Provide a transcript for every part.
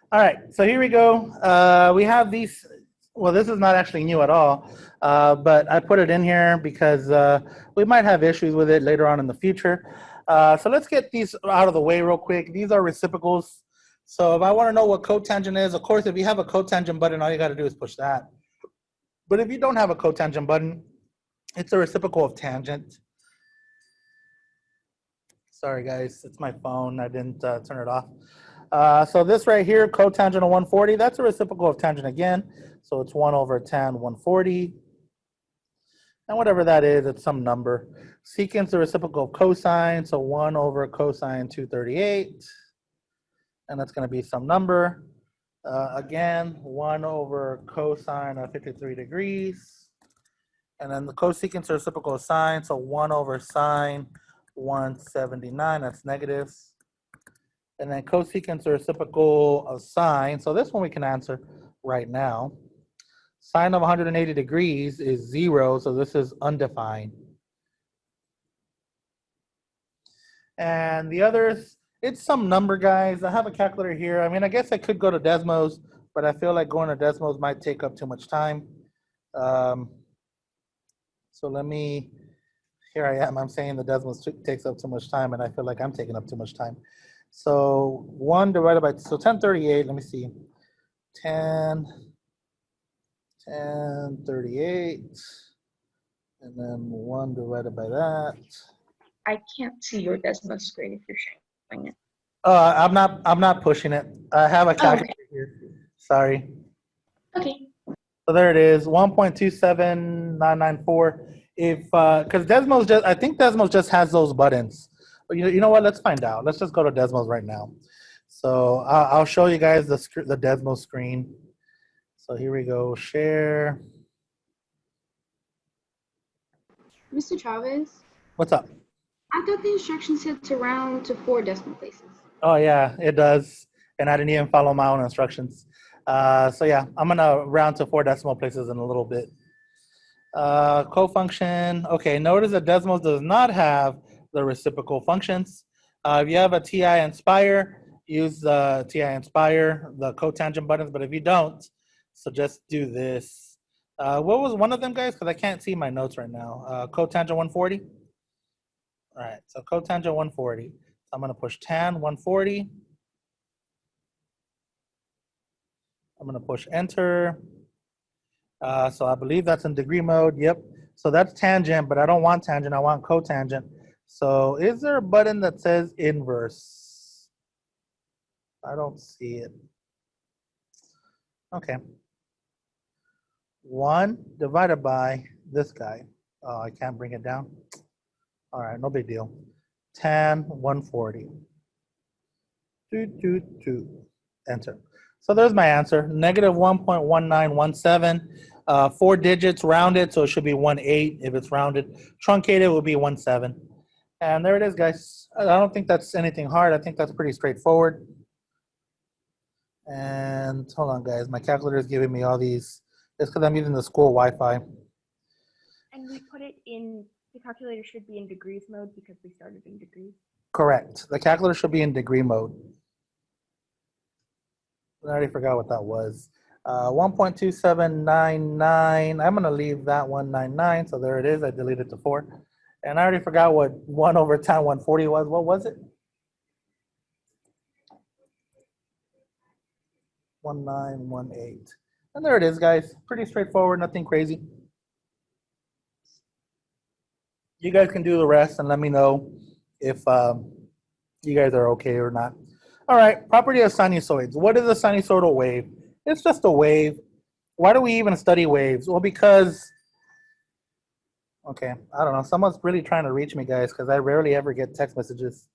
All right, so here we go. We have these. Well, this is not actually new at all, but I put it in here because we might have issues with it later on in the future. So let's get these out of the way real quick. These are reciprocals. So if I want to know what cotangent is, of course, if you have a cotangent button, all you got to do is push that. But if you don't have a cotangent button, it's a reciprocal of tangent. Sorry, guys, it's my phone. I didn't turn it off. So this right here, cotangent of 140, that's a reciprocal of tangent again. So it's 1 over tan 140. And whatever that is, it's some number. Secant the reciprocal of cosine, so 1 over cosine 238. And that's going to be some number. Again, 1 over cosine of 53 degrees. And then the cosecant the reciprocal of sine, so 1 over sine 179, that's negative. And then cosecant the reciprocal of sine, so this one we can answer right now. Sine of 180 degrees is 0, so this is undefined. And the others, it's some number, guys. I have a calculator here. I mean, I guess I could go to Desmos, but I feel like going to Desmos might take up too much time. So let me, here I am. I'm saying the Desmos takes up too much time, and I feel like I'm taking up too much time. So 1 divided by, so 1038, let me see. 1038, and then 1 divided by that. I can't see your Desmos screen if you're showing it. I'm not pushing it. I have a calculator here. Sorry. Okay. So there it is, 1.27994. If because Desmos just, I think Desmos just has those buttons. But you know what? Let's find out. Let's just go to Desmos right now. So I'll show you guys the Desmos screen. So here we go. Share. Mr. Chavez? What's up? I thought the instructions said to round to 4 decimal places. Oh yeah, it does. And I didn't even follow my own instructions. So yeah, I'm gonna round to 4 decimal places in a little bit. Cofunction. Okay, notice that Desmos does not have the reciprocal functions. If you have a TI Inspire, use the TI Inspire, the cotangent buttons. But if you don't, so just do this. What was one of them, guys? Because I can't see my notes right now. Cotangent 140. All right, so cotangent 140. So I'm going to push tan 140. I'm going to push enter. So I believe that's in degree mode. Yep. So that's tangent, but I don't want tangent. I want cotangent. So is there a button that says inverse? I don't see it. Okay. 1 divided by this guy. Oh, I can't bring it down. All right, no big deal. Tan 140. Enter. So there's my answer, negative 1.1917. 4 digits rounded, so it should be 18 if it's rounded. Truncated will be 17. And there it is, guys. I don't think that's anything hard. I think that's pretty straightforward. And hold on, guys. My calculator is giving me all these. It's because I'm using the school Wi-Fi. And we put it in, the calculator should be in degrees mode because we started in degrees. Correct. The calculator should be in degree mode. I already forgot what that was. 1.2799. I'm going to leave that 199. So there it is. I deleted the 4. And I already forgot what 1 over tan 140 was. What was it? 1918. And there it is, guys. Pretty straightforward. Nothing crazy. You guys can do the rest and let me know if you guys are okay or not. All right, property of sinusoids. What is a sinusoidal wave? It's just a wave. Why do we even study waves? Well, because, okay, I don't know. Someone's really trying to reach me, guys, because I rarely ever get text messages.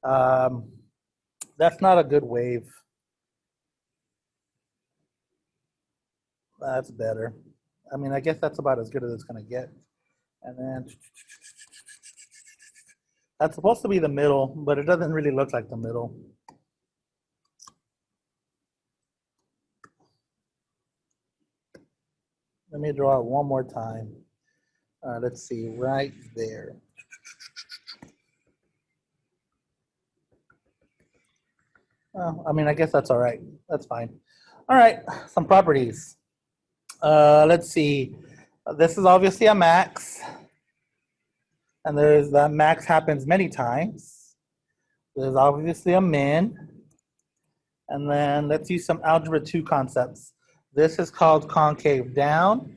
That's not a good wave. That's better. I mean, I guess that's about as good as it's going to get. And then that's supposed to be the middle, but it doesn't really look like the middle. Let me draw it one more time. Let's see, right there. Well, I mean, I guess that's all right. That's fine. All right, some properties. Let's see. This is obviously a max. And there's that max happens many times. There's obviously a min. And then let's use some algebra 2 concepts. This is called concave down.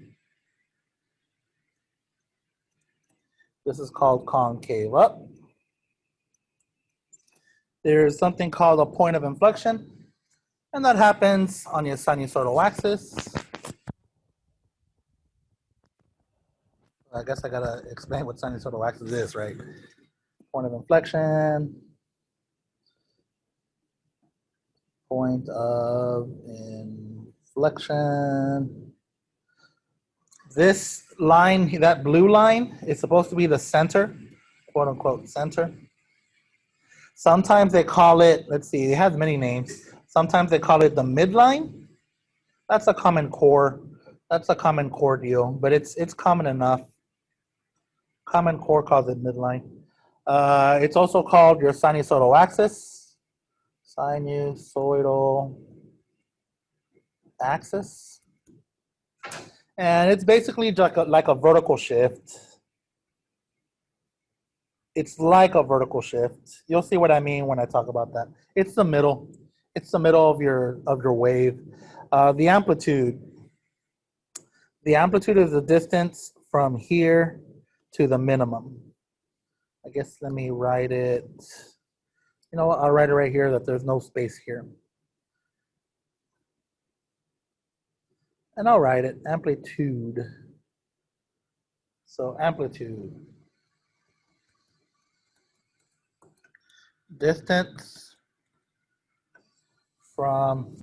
This is called concave up. There's something called a point of inflection, and that happens on your sinusoidal axis. I guess I gotta explain what sinusoidal axis is, right? Point of inflection, point of inflection. This line, that blue line, is supposed to be the center, quote unquote center. Sometimes they call it, let's see, it has many names. Sometimes they call it the midline. That's a common core. That's a common core deal, but it's common enough. Common core calls it midline. It's also called your sinusoidal axis. Sinusoidal axis. And it's basically like a vertical shift. It's like a vertical shift. You'll see what I mean when I talk about that. It's the middle. It's the middle of your wave. The amplitude. The amplitude is the distance from here to the minimum. I guess let me write it. You know what? I'll write it right here that there's no space here. And I'll write it amplitude. So amplitude. Distance from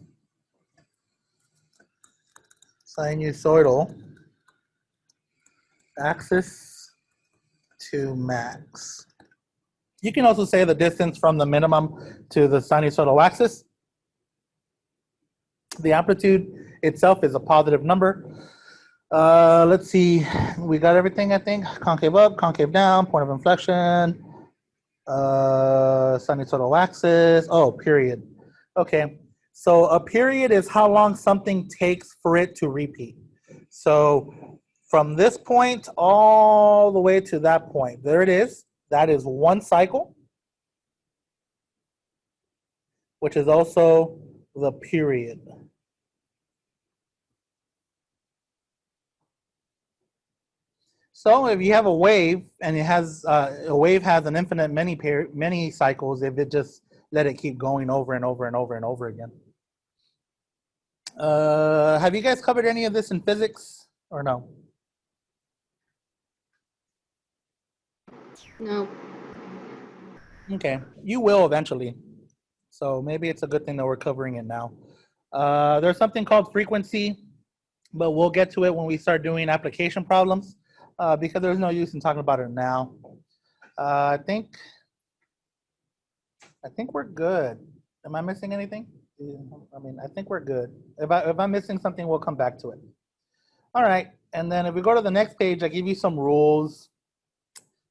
sinusoidal axis to max. You can also say the distance from the minimum to the sinusoidal axis. The amplitude itself is a positive number. Let's see, we got everything, I think. Concave up, concave down, point of inflection, sinusoidal axis. Oh, period. Okay, so a period is how long something takes for it to repeat. So from this point all the way to that point, there it is. That is one cycle, which is also the period. So if you have a wave and it has a wave has an infinite many cycles if it just let it keep going over and over and over and over again. Have you guys covered any of this in physics or no? No. Okay, you will eventually. So maybe it's a good thing that we're covering it now. There's something called frequency, but we'll get to it when we start doing application problems because there's no use in talking about it now. I think we're good. Am I missing anything? I mean, I think we're good. If I'm missing something, we'll come back to it. All right, and then if we go to the next page, I give you some rules.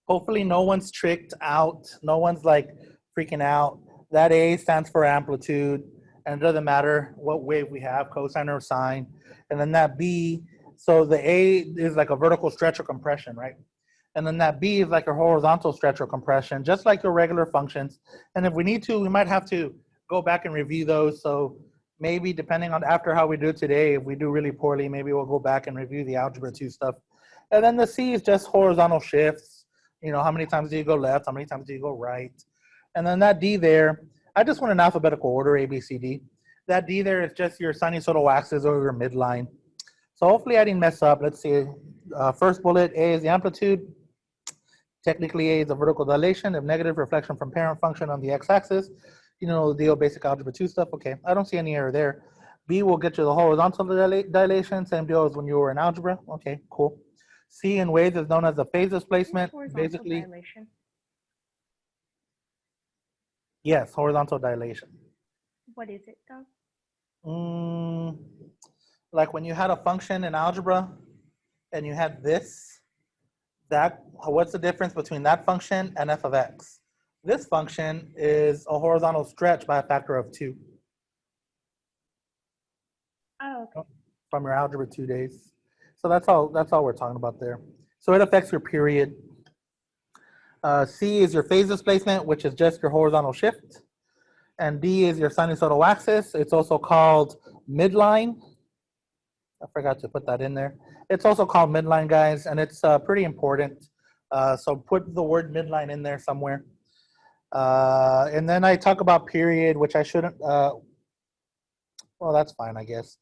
Hopefully no one's tricked out. No one's like freaking out. That A stands for amplitude, and it doesn't matter what wave we have, cosine or sine. And then that B, so the A is like a vertical stretch or compression, right? And then that B is like a horizontal stretch or compression, just like your regular functions. And if we need to, we might have to go back and review those. So maybe depending on after how we do today, if we do really poorly, maybe we'll go back and review the algebra 2 stuff. And then the C is just horizontal shifts. You know, how many times do you go left? How many times do you go right? And then that D there, I just want an alphabetical order, A, B, C, D. That D there is just your sinusoidal axis or your midline. So hopefully I didn't mess up. Let's see. First bullet, A is the amplitude. Technically, A is the vertical dilation of negative reflection from parent function on the x-axis. You know, the deal, basic algebra 2 stuff. Okay, I don't see any error there. B will get you the horizontal dilation. Same deal as when you were in algebra. Okay, cool. C in waves is known as the phase displacement. Basically, Dilation. yes, horizontal dilation. What is it, Doug? Like when you had a function in algebra and you had this, what's the difference between that function and f of x? This function is a horizontal stretch by a factor of 2 Oh, okay. from your Algebra 2 days. So that's all we're talking about there. So it affects your period. C is your phase displacement, which is just your horizontal shift. And D is your sinusoidal axis. It's also called midline. I forgot to put that in there. It's also called midline, guys, and it's pretty important. So put the word midline in there somewhere. And then I talk about period, which I shouldn't. Well, that's fine, I guess.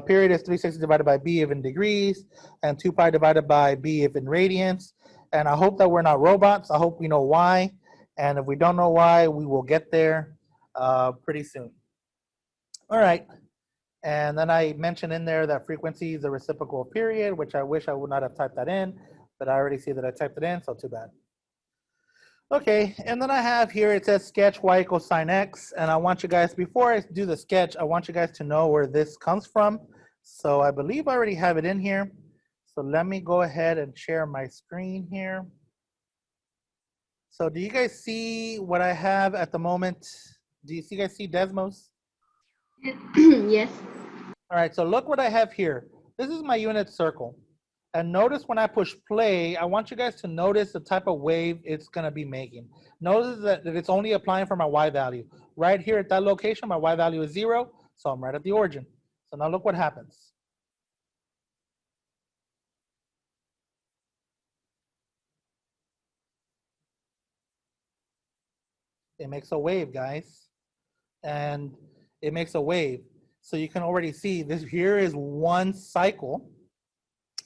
Period is 360 divided by b if in degrees, and 2 pi divided by b if in radians. And I hope that we're not robots. I hope we know why. And if we don't know why, we will get there pretty soon. All right. And then I mentioned in there that frequency is a reciprocal of period, which I wish I would not have typed that in, but I already see that I typed it in, so too bad. Okay, and then I have here, it says sketch y equals sine x, and I want you guys, before I do the sketch, I want you guys to know where this comes from. So I believe I already have it in here. So let me go ahead and share my screen here. So do you guys see what I have at the moment? Do you guys see Desmos? Yes. All right, so look what I have here. This is my unit circle. And notice when I push play, I want you guys to notice the type of wave it's gonna be making. Notice that it's only applying for my y value. Right here at that location, my y value is 0, so I'm right at the origin. So now look what happens. It makes a wave, guys. And it makes a wave. So you can already see this here is one cycle.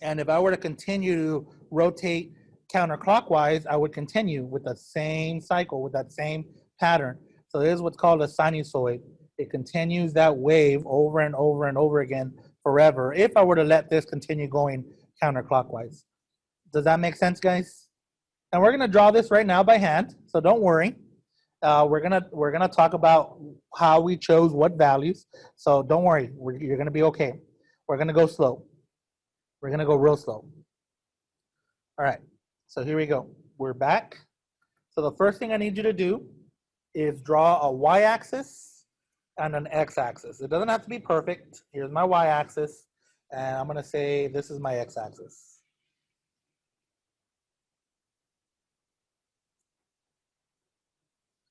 And if I were to continue to rotate counterclockwise, I would continue with the same cycle, with that same pattern. So this is what's called a sinusoid. It continues that wave over and over and over again forever if I were to let this continue going counterclockwise. Does that make sense, guys? And we're gonna draw this right now by hand, so don't worry. We're gonna talk about how we chose what values. So don't worry, you're gonna be okay. We're gonna go slow. We're gonna go real slow. All right, so here we go. We're back. So the first thing I need you to do is draw a y-axis and an x-axis. It doesn't have to be perfect. Here's my y-axis, and I'm gonna say this is my x-axis.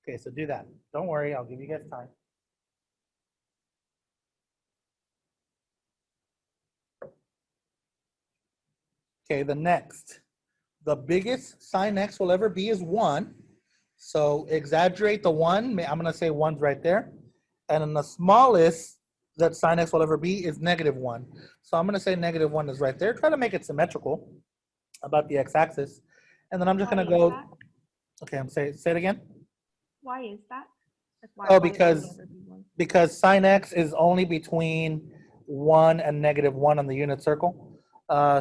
Okay, so do that. Don't worry, I'll give you guys time. Okay, the next. The biggest sine x will ever be is 1. So exaggerate the 1. I'm going to say 1's right there. And then the smallest that sine x will ever be is -1. So I'm going to say -1 is right there. Try to make it symmetrical about the x-axis. And then I'm just going to go. Okay, I'm say it again. Why is that? Like, why, Oh, why would it never be one? because sine x is only between 1 and -1 on the unit circle.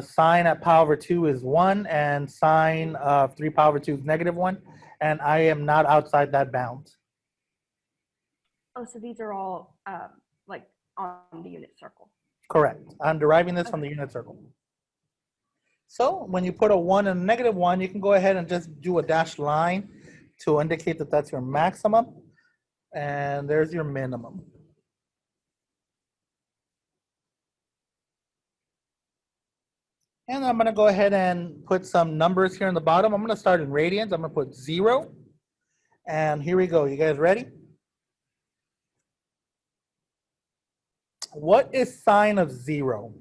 Sine at pi over 2 is 1, and sine of 3 pi over 2 is -1, and I am not outside that bound. Oh, so these are all like on the unit circle. Correct. I'm deriving this from the unit circle. So when you put a 1 and a -1, you can go ahead and just do a dashed line to indicate that that's your maximum, and there's your minimum. And I'm gonna go ahead and put some numbers here in the bottom. I'm gonna start in radians. I'm gonna put 0. And here we go. You guys ready? What is sine of 0?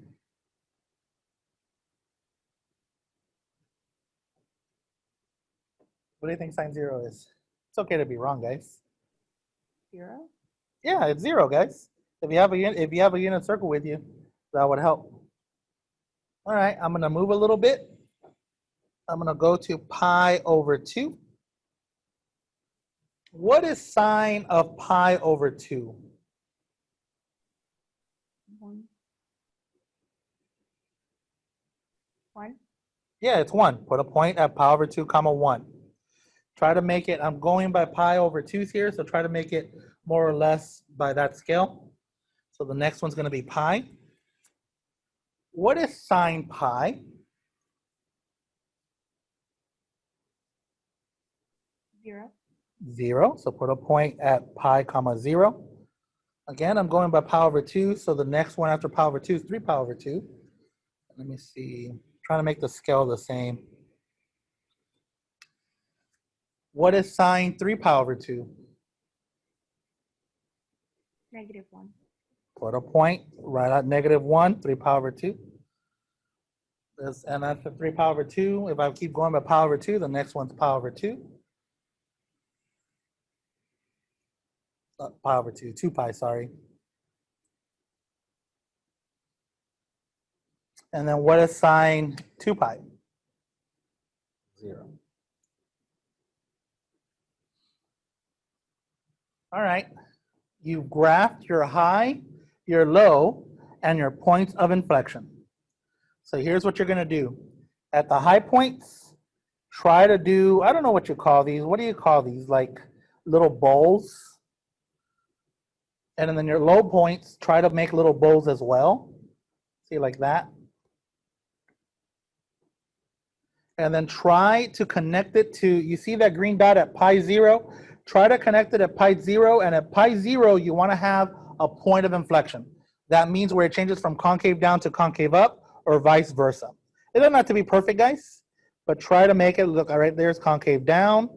What do you think sine 0 is? It's okay to be wrong, guys. 0? Yeah, it's 0, guys. If you have a unit circle with you, that would help. All right, I'm gonna move a little bit. I'm gonna go to pi over 2. What is sine of pi over 2? 1. 1? Yeah, it's 1. Put a point at pi over 2, comma 1. Try to make it, I'm going by pi over 2s here, so try to make it more or less by that scale. So the next one's gonna be pi. What is sine pi? 0. 0. So put a point at pi comma 0. Again, I'm going by pi over 2. So the next one after pi over 2 is 3 pi over 2. Let me see. I'm trying to make the scale the same. What is sine 3 pi over 2? -1. Put a point right at -1, 3 pi over 2. And that's the 3 pi over 2. If I keep going by pi over 2, the next one's pi over 2. Pi over 2, 2 pi, sorry. And then what is sine 2 pi? 0. All right. You've graphed your high, your low, and your points of inflection. So here's what you're going to do. At the high points, try to do, I don't know what you call these. What do you call these? Like little bowls? And then your low points, try to make little bowls as well. See, like that. And then try to connect it to, you see that green dot at pi 0? Try to connect it at pi 0, and at pi 0, you want to have a point of inflection. That means where it changes from concave down to concave up, or vice versa. It doesn't have to be perfect, guys, but try to make it look, all right, there's concave down,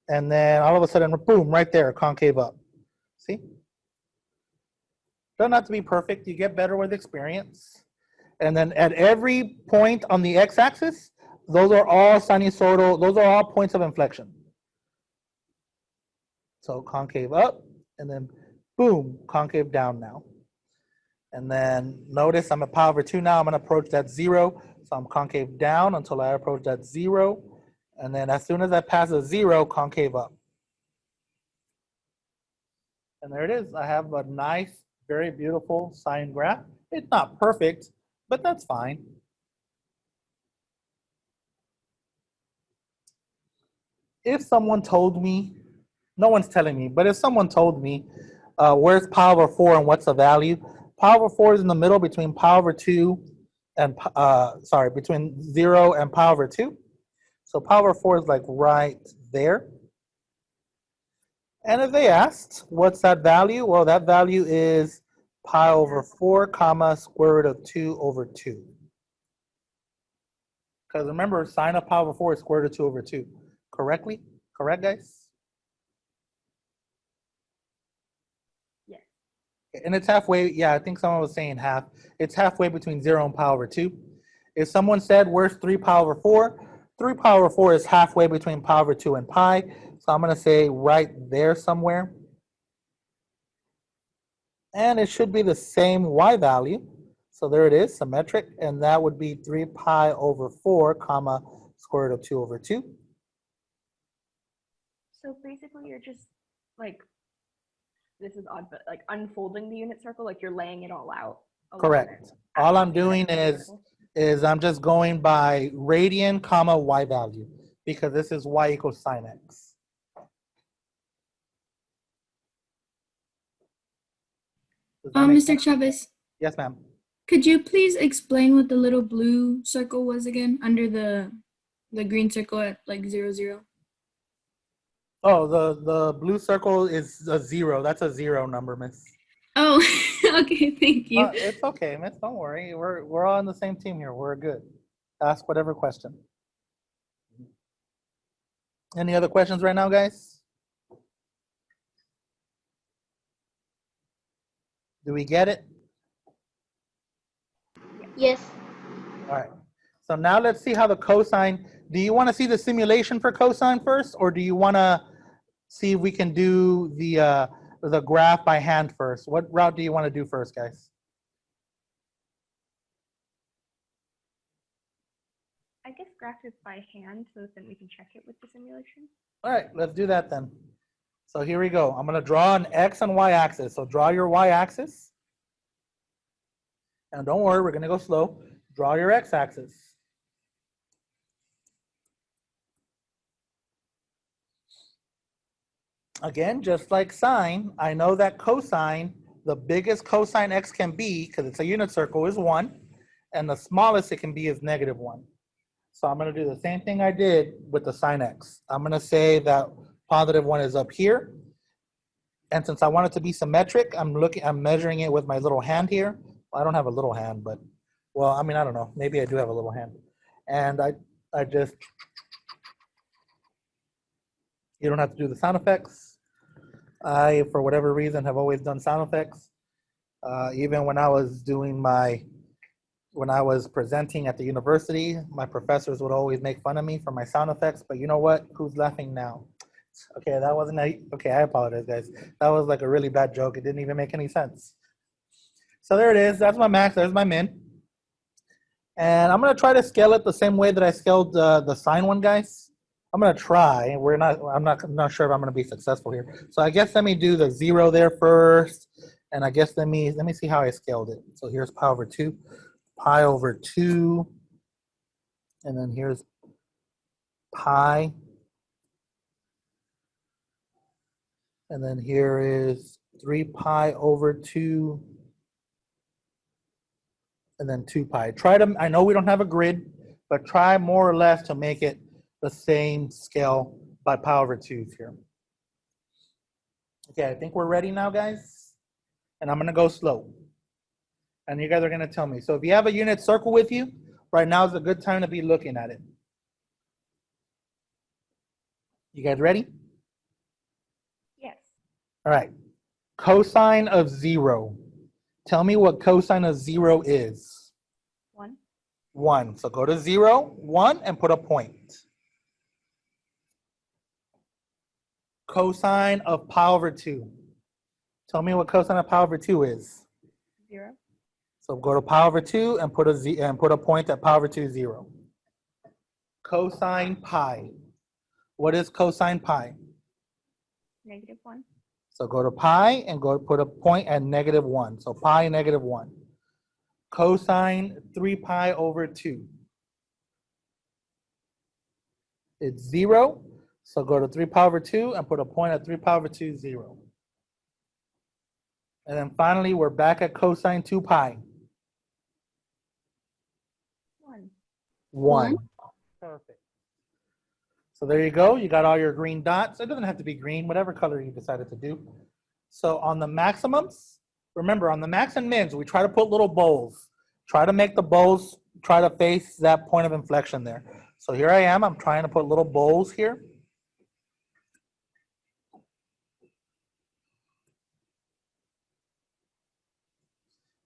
and then all of a sudden, boom, right there, concave up. See? Doesn't have to be perfect. You get better with experience. And then at every point on the x-axis, those are all sinusoidal, those are all points of inflection. So concave up, and then boom, concave down now. And then notice I'm at pi over 2 now. I'm going to approach that 0. So I'm concave down until I approach that 0. And then as soon as I pass a 0, concave up. And there it is. I have a nice, very beautiful sine graph. It's not perfect, but that's fine. If someone told me, no one's telling me, but if someone told me, where's pi over 4 and what's the value? Pi over 4 is in the middle between pi over 2 and, between 0 and pi over 2. So pi over 4 is like right there. And if they asked, what's that value? Well, that value is pi over 4 comma square root of 2 over 2. Because remember, sine of pi over 4 is square root of 2 over 2. Correctly? Correct, guys? Yes. And it's halfway. Yeah, I think someone was saying half. It's halfway between 0 and pi over 2. If someone said, where's 3 pi over 4? 3 pi over 4 is halfway between pi over 2 and pi. So I'm going to say right there somewhere. And it should be the same y value. So there it is, symmetric. And that would be 3 pi over 4 comma square root of 2 over 2. So basically you're just like, this is odd, but like unfolding the unit circle, like you're laying it all out. Correct. All I'm doing is I'm just going by radian comma y value, because this is y equals sine x. Mr. Chavez, Yes, ma'am. could you please explain what the little blue circle was again under the green circle at like 0, 0? Oh, the blue circle is a 0. That's a 0 number, miss. Oh, okay, thank you. It's okay, miss. Don't worry. We're all on the same team here. We're good. Ask whatever question. Any other questions right now, guys? Do we get it? Yes. All right. So now let's see how the cosine. Do you want to see the simulation for cosine first, or do you want to see if we can do the graph by hand first? What route do you want to do first, guys? I guess graph it by hand so that then we can check it with the simulation. All right, let's do that then. So here we go. I'm going to draw an x and y axis. So draw your y axis. And don't worry, we're going to go slow. Draw your x axis. Again, just like sine, I know that cosine, the biggest cosine x can be, because it's a unit circle, is 1. And the smallest it can be is -1. So I'm going to do the same thing I did with the sine x. I'm going to say that Positive 1 is up here. And since I want it to be symmetric, I'm measuring it with my little hand here. Well, I don't have a little hand, but, well, I mean, I don't know. Maybe I do have a little hand. And I just, you don't have to do the sound effects. I, for whatever reason, have always done sound effects. Even when I was when I was presenting at the university, my professors would always make fun of me for my sound effects, but you know what? Who's laughing now? Okay, that wasn't, okay, I apologize, guys. That was like a really bad joke. It didn't even make any sense. So there it is. That's my max. There's my min. And I'm going to try to scale it the same way that I scaled the sine one, guys. I'm going to try. I'm not sure if I'm going to be successful here. So I guess let me do the 0 there first. And I guess let me see how I scaled it. So here's pi over 2. Pi over 2. And then here's pi. And then here is 3 pi over 2. And then 2 pi. I know we don't have a grid, but try more or less to make it the same scale by pi over 2s here. Okay, I think we're ready now, guys. And I'm gonna go slow. And you guys are gonna tell me. So if you have a unit circle with you, right now is a good time to be looking at it. You guys ready? Yes. All right, cosine of 0. Tell me what cosine of 0 is. 1. 1. So go to 0, 1, and put a point. Cosine of pi over 2. Tell me what cosine of pi over 2 is. 0. So go to pi over 2 and put a point at pi over 2, 0. Cosine pi. What is cosine pi? -1. So go to pi and go put a point at -1. So pi -1. Cosine 3 pi over 2. It's 0. So go to 3 pi over 2 and put a point at 3 pi over 2, 0. And then finally, we're back at cosine 2 pi. 1. 1. Perfect. So there you go. You got all your green dots. It doesn't have to be green, whatever color you decided to do. So on the maximums, remember on the max and mins, we try to put little bowls. Try to make the bowls, try to face that point of inflection there. So here I am. I'm trying to put little bowls here.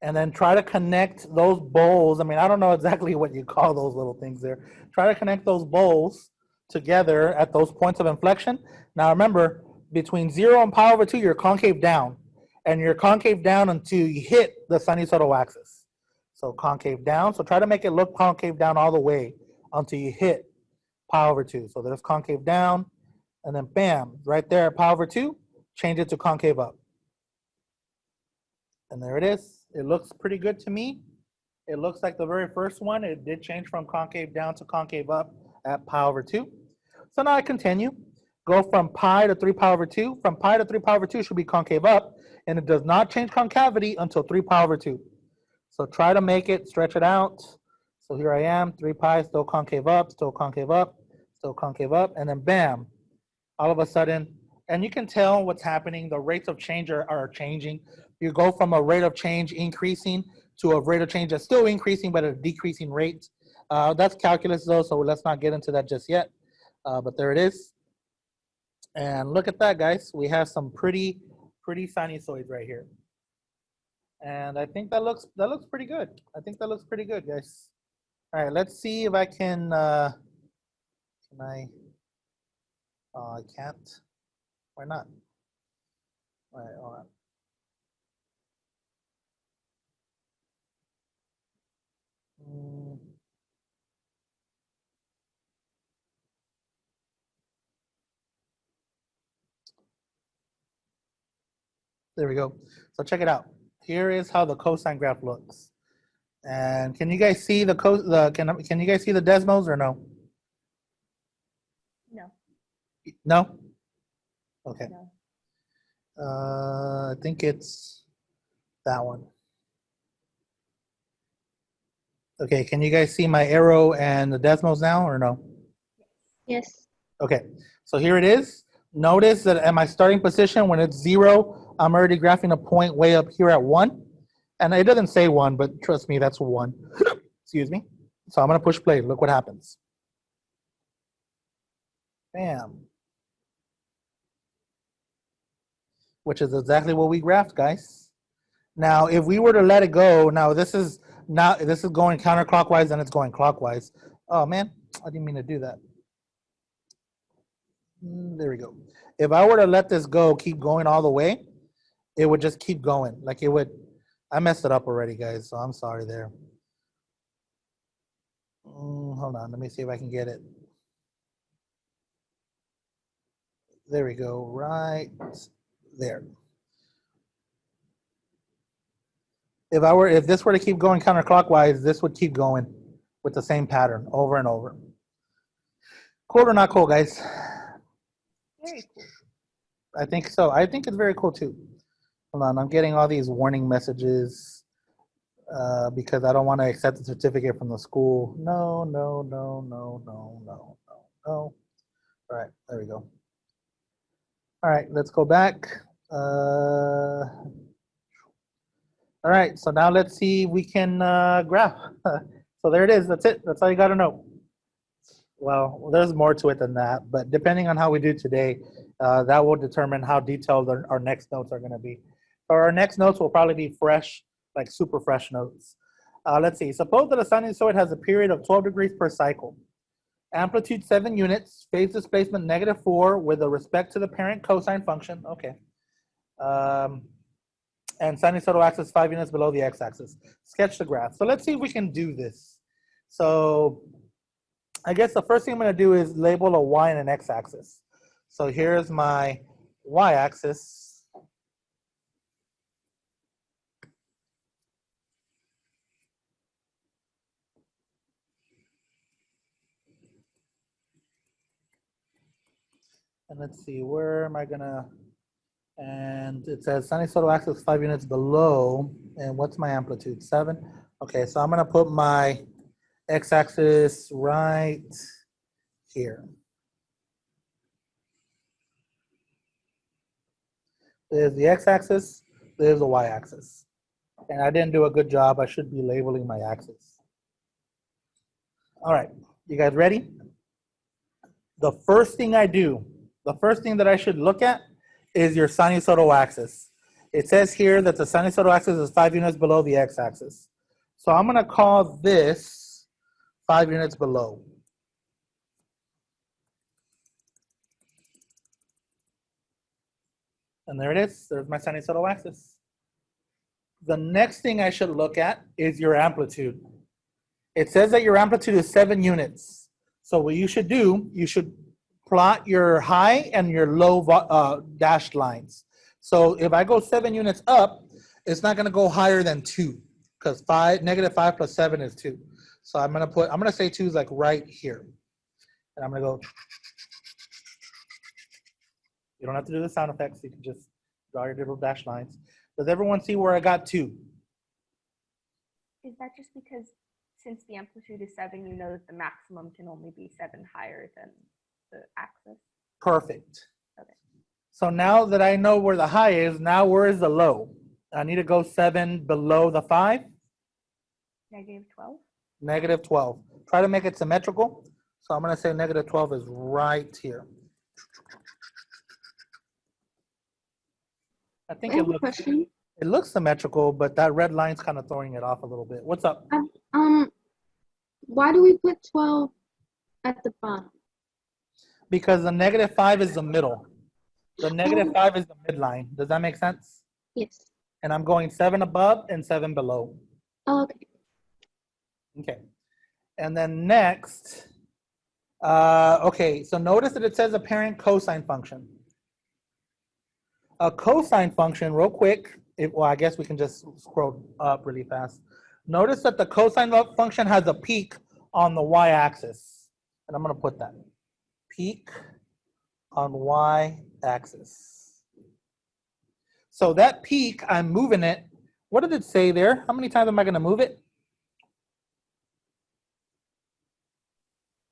And then try to connect those bowls. I mean, I don't know exactly what you call those little things there. Try to connect those bowls together at those points of inflection. Now remember, between 0 and pi over 2, you're concave down. And you're concave down until you hit the sinusoidal axis. So concave down. So try to make it look concave down all the way until you hit pi over 2. So there's concave down. And then bam, right there at pi over 2, change it to concave up. And there it is. It looks pretty good to me. It looks like the very first one, it did change from concave down to concave up at pi over 2. So now I continue. Go from pi to 3 pi over 2. From pi to 3 pi over 2 should be concave up, and it does not change concavity until 3 pi over 2. So try to make it, stretch it out. So here I am, 3 pi, still concave up, still concave up, still concave up, and then bam, all of a sudden, and you can tell what's happening. The rates of change are changing. You go from a rate of change increasing to a rate of change that's still increasing, but at a decreasing rate. That's calculus though, so let's not get into that just yet. But there it is. And look at that, guys. We have some pretty sinusoids right here. And I think that looks pretty good. I think that looks pretty good, guys. All right, let's see if I can I can't. Why not? All right, hold on. There we go. So check it out. Here is how the cosine graph looks. And can you guys see can you guys see the Desmos or no? No. No? Okay. No. I think it's that one. Okay, can you guys see my arrow and the Desmos now or no? Yes. Okay, so here it is. Notice that at my starting position, when it's 0, I'm already graphing a point way up here at 1. And it doesn't say 1, but trust me, that's 1. Excuse me. So I'm going to push play. Look what happens. Bam. Which is exactly what we graphed, guys. Now, if we were to let it go, now this is going counterclockwise and it's going clockwise. Oh man, I didn't mean to do that. There we go. If I were to let this go, keep going all the way, it would just keep going. Like it would, I messed it up already, guys, so I'm sorry there. Hold on, let me see if I can get it. There we go, right there. If this were to keep going counterclockwise, this would keep going with the same pattern over and over. Cool or not cool, guys? Very cool. I think so. I think it's very cool too. Hold on, I'm getting all these warning messages because I don't want to accept the certificate from the school. No. All right, there we go. All right, let's go back. All right, so now let's see if we can graph. So there it is. That's it. That's all you got to know. Well, there's more to it than that, but depending on how we do today, that will determine how detailed our next notes are going to be. So our next notes will probably be fresh, like super fresh notes. Let's see. Suppose that a sinusoid has a period of 12 degrees per cycle. Amplitude 7 units, phase displacement -4 with respect to the parent cosine function. Okay. And sinusoidal axis 5 units below the x-axis. Sketch the graph. So let's see if we can do this. So I guess the first thing I'm going to do is label a y and an x-axis. So here's my y-axis. And let's see, where am I going to, and it says sinusoidal axis 5 units below, and what's my amplitude? 7. Okay, so I'm going to put my x-axis right here. There's the x-axis, there's the y-axis. And I didn't do a good job. I should be labeling my axis. All right, you guys ready? The first thing I do, the first thing that I should look at is your sinusoidal axis. It says here that the sinusoidal axis is 5 units below the x-axis. So I'm going to call this 5 units below. And there it is. There's my sinusoidal axis. The next thing I should look at is your amplitude. It says that your amplitude is 7 units. So what you should do, you should plot your high and your low dashed lines. So if I go 7 units up, it's not going to go higher than 2 because -5 plus 7 is 2. So I'm going to say 2 is like right here. And I'm going to go. You don't have to do the sound effects. You can just draw your little dashed lines. Does everyone see where I got 2? Is that just because since the amplitude is 7, you know that the maximum can only be 7 higher than the axis? Perfect. Okay. So now that I know where the high is, now where is the low? I need to go 7 below the 5. -12? -12. Try to make it symmetrical. So I'm going to say -12 is right here. I think it looks symmetrical, but that red line's kind of throwing it off a little bit. What's up? Why do we put 12 at the bottom? Because the -5 is the middle. The -5 is the midline. Does that make sense? Yes. And I'm going 7 above and 7 below. Oh, okay. Okay. And then next, okay, so notice that it says a parent cosine function. A cosine function, real quick, well, I guess we can just scroll up really fast. Notice that the cosine function has a peak on the y-axis. And I'm going to put that. Peak on y-axis. So that peak, I'm moving it. What did it say there? How many times am I going to move it?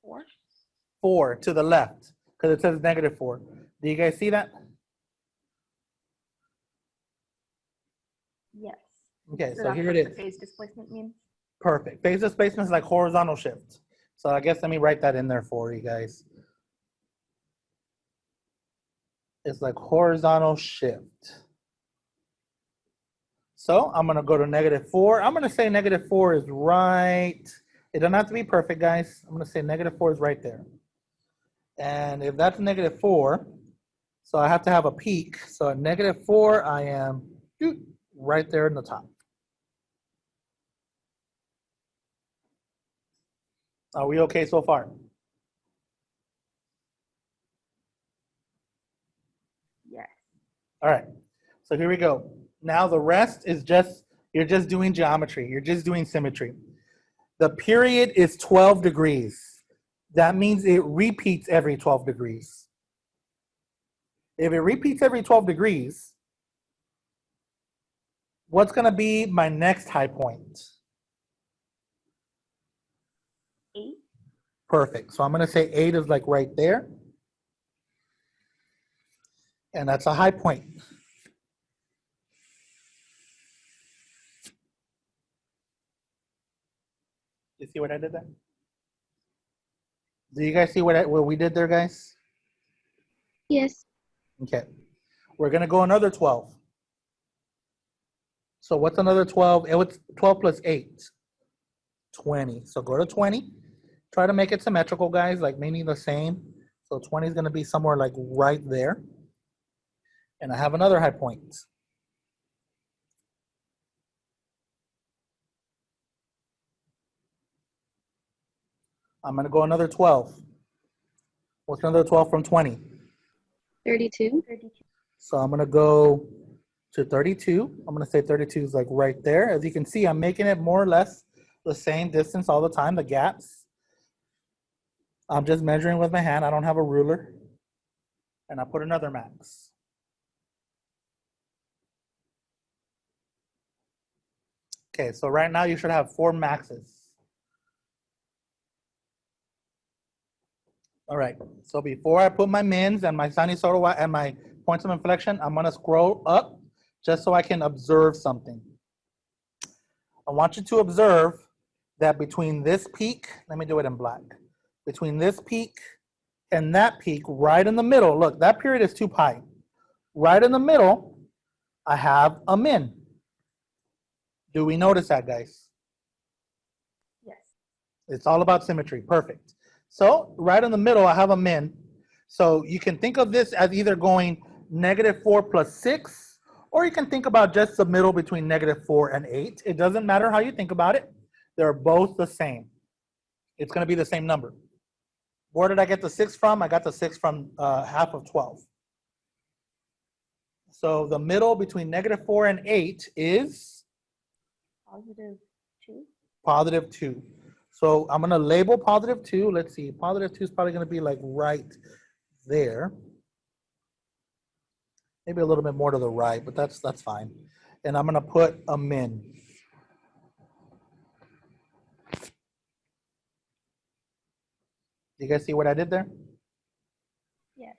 4. 4 to the left, because it says -4. Do you guys see that? Yes. Okay, so that's here what it the is. phase displacement means. Perfect. Phase displacement is like horizontal shift. So I guess let me write that in there for you guys. It's like horizontal shift. So I'm gonna go to -4. I'm gonna say -4 is right. It doesn't have to be perfect, guys. I'm gonna say -4 is right there. And if that's -4, so I have to have a peak. So at -4, I am right there in the top. Are we okay so far? Yes. All right, so here we go. Now the rest is just, you're just doing geometry. You're just doing symmetry. The period is 12 degrees. That means it repeats every 12 degrees. If it repeats every 12 degrees, what's gonna be my next high point? 8. Perfect, so I'm gonna say 8 is like right there. And that's a high point. You see what I did there? Do you guys see what we did there, guys? Yes. Okay. We're going to go another 12. So what's another 12? It's 12 plus 8. 20. So go to 20. Try to make it symmetrical, guys, like meaning the same. So 20 is going to be somewhere like right there. And I have another high point. I'm going to go another 12. What's another 12 from 20? 32. 32. So I'm going to go to 32. I'm going to say 32 is like right there. As you can see, I'm making it more or less the same distance all the time, the gaps. I'm just measuring with my hand. I don't have a ruler. And I put another max. Okay, so right now you should have 4 maxes. All right, so before I put my mins and my sinusoidal and my points of inflection, I'm gonna scroll up just so I can observe something. I want you to observe that between this peak, let me do it in black, between this peak and that peak, right in the middle, look, that period is 2 pi. Right in the middle, I have a min. Do we notice that, guys? Yes. It's all about symmetry, perfect. So right in the middle, I have a min. So you can think of this as either going -4 plus 6, or you can think about just the middle between -4 and 8. It doesn't matter how you think about it. They're both the same. It's going to be the same number. Where did I get the 6 from? I got the 6 from half of 12. So the middle between -4 and 8 is Positive 2. positive 2. So I'm going to label positive 2. Let's see. Positive 2 is probably going to be like right there. Maybe a little bit more to the right, but that's fine. And I'm going to put a min. You guys see what I did there? Yes.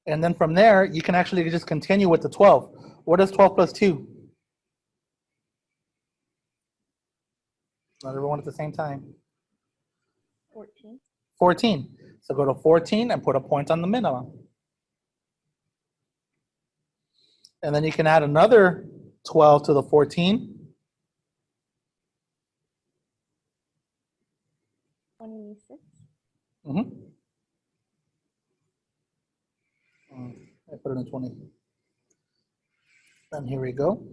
And then from there, you can actually just continue with the 12. What is 12 plus 2? Not everyone at the same time. 14. 14. So go to 14 and put a point on the minimum. And then you can add another 12 to the 14. 26. Mm-hmm. I put it in 20. And here we go.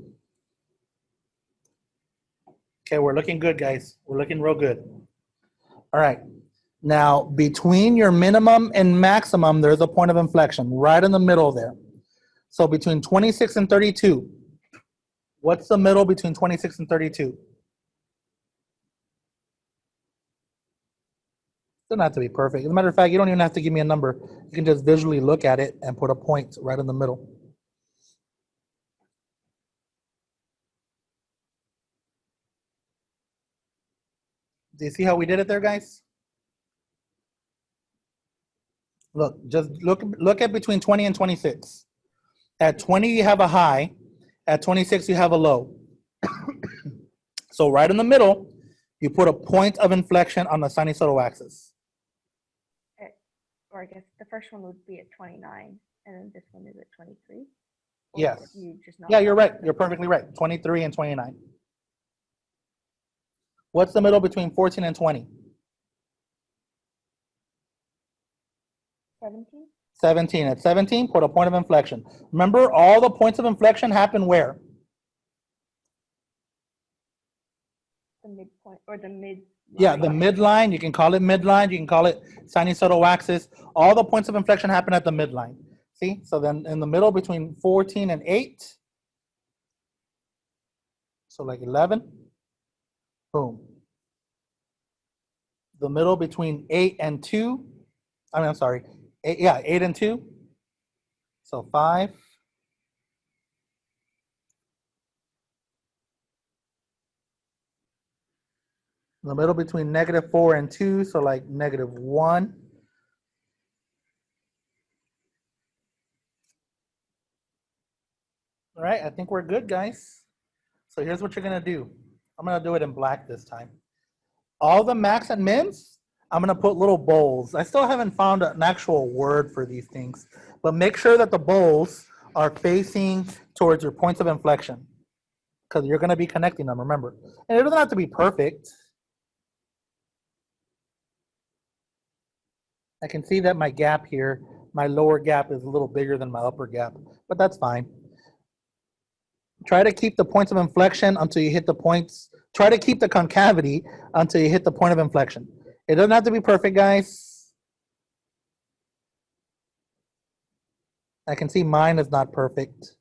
Okay, we're looking good, guys. We're looking real good. All right. Now, between your minimum and maximum, there's a point of inflection right in the middle there. So between 26 and 32, what's the middle between 26 and 32? Doesn't have to be perfect. As a matter of fact, you don't even have to give me a number. You can just visually look at it and put a point right in the middle. Do you see how we did it there, guys? Look, just look at between 20 and 26. At 20, you have a high. At 26, you have a low. So right in the middle, you put a point of inflection on the sinusoidal axis. Or I guess the first one would be at 29, and then this one is at 23. Or Yes. You just not Yeah, you're right. You're perfectly right. 23 and 29. What's the middle between 14 and 20? 17? 17. At 17, put a point of inflection. Remember, all the points of inflection happen where? The midpoint or the mid. Yeah, the midline. You can call it midline. You can call it sinusoidal axis. All the points of inflection happen at the midline. See? So then in the middle between 14 and 8, so like 11, boom. The middle between 8 and 2, I'm sorry, 8 and 2, so 5. The middle between -4 and 2, so like -1. All right, I think we're good, guys. So here's what you're gonna do. I'm gonna do it in black this time. All the max and mins, I'm gonna put little bowls. I still haven't found an actual word for these things, but make sure that the bowls are facing towards your points of inflection because you're gonna be connecting them, remember. And it doesn't have to be perfect. I can see that my gap here, my lower gap is a little bigger than my upper gap, but that's fine. Try to keep the points of inflection until you hit the points. Try to keep the concavity until you hit the point of inflection. It doesn't have to be perfect, guys. I can see mine is not perfect,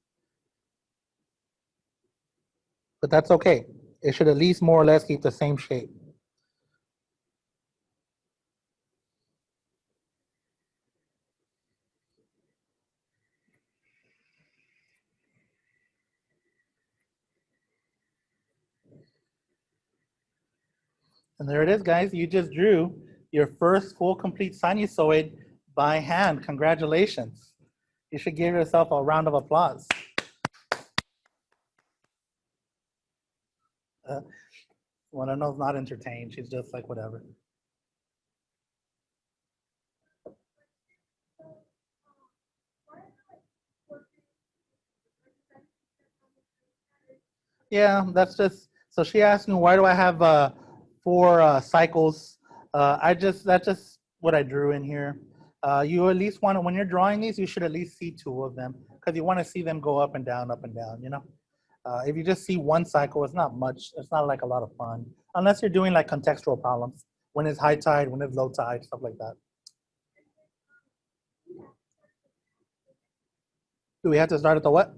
but that's okay. It should at least more or less keep the same shape. And there it is, guys. You just drew your first full complete sinusoid by hand. Congratulations. You should give yourself a round of applause. Wanano's not entertained. She's just like, whatever. Yeah, that's just, so she asked me, why do I have 4 cycles? That's just what I drew in here. You at least want to, when you're drawing these, you should at least see 2 of them because you want to see them go up and down, you know? If you just see 1 cycle, it's not much. It's not like a lot of fun, unless you're doing like contextual problems. When it's high tide, when it's low tide, stuff like that. Do we have to start at the what?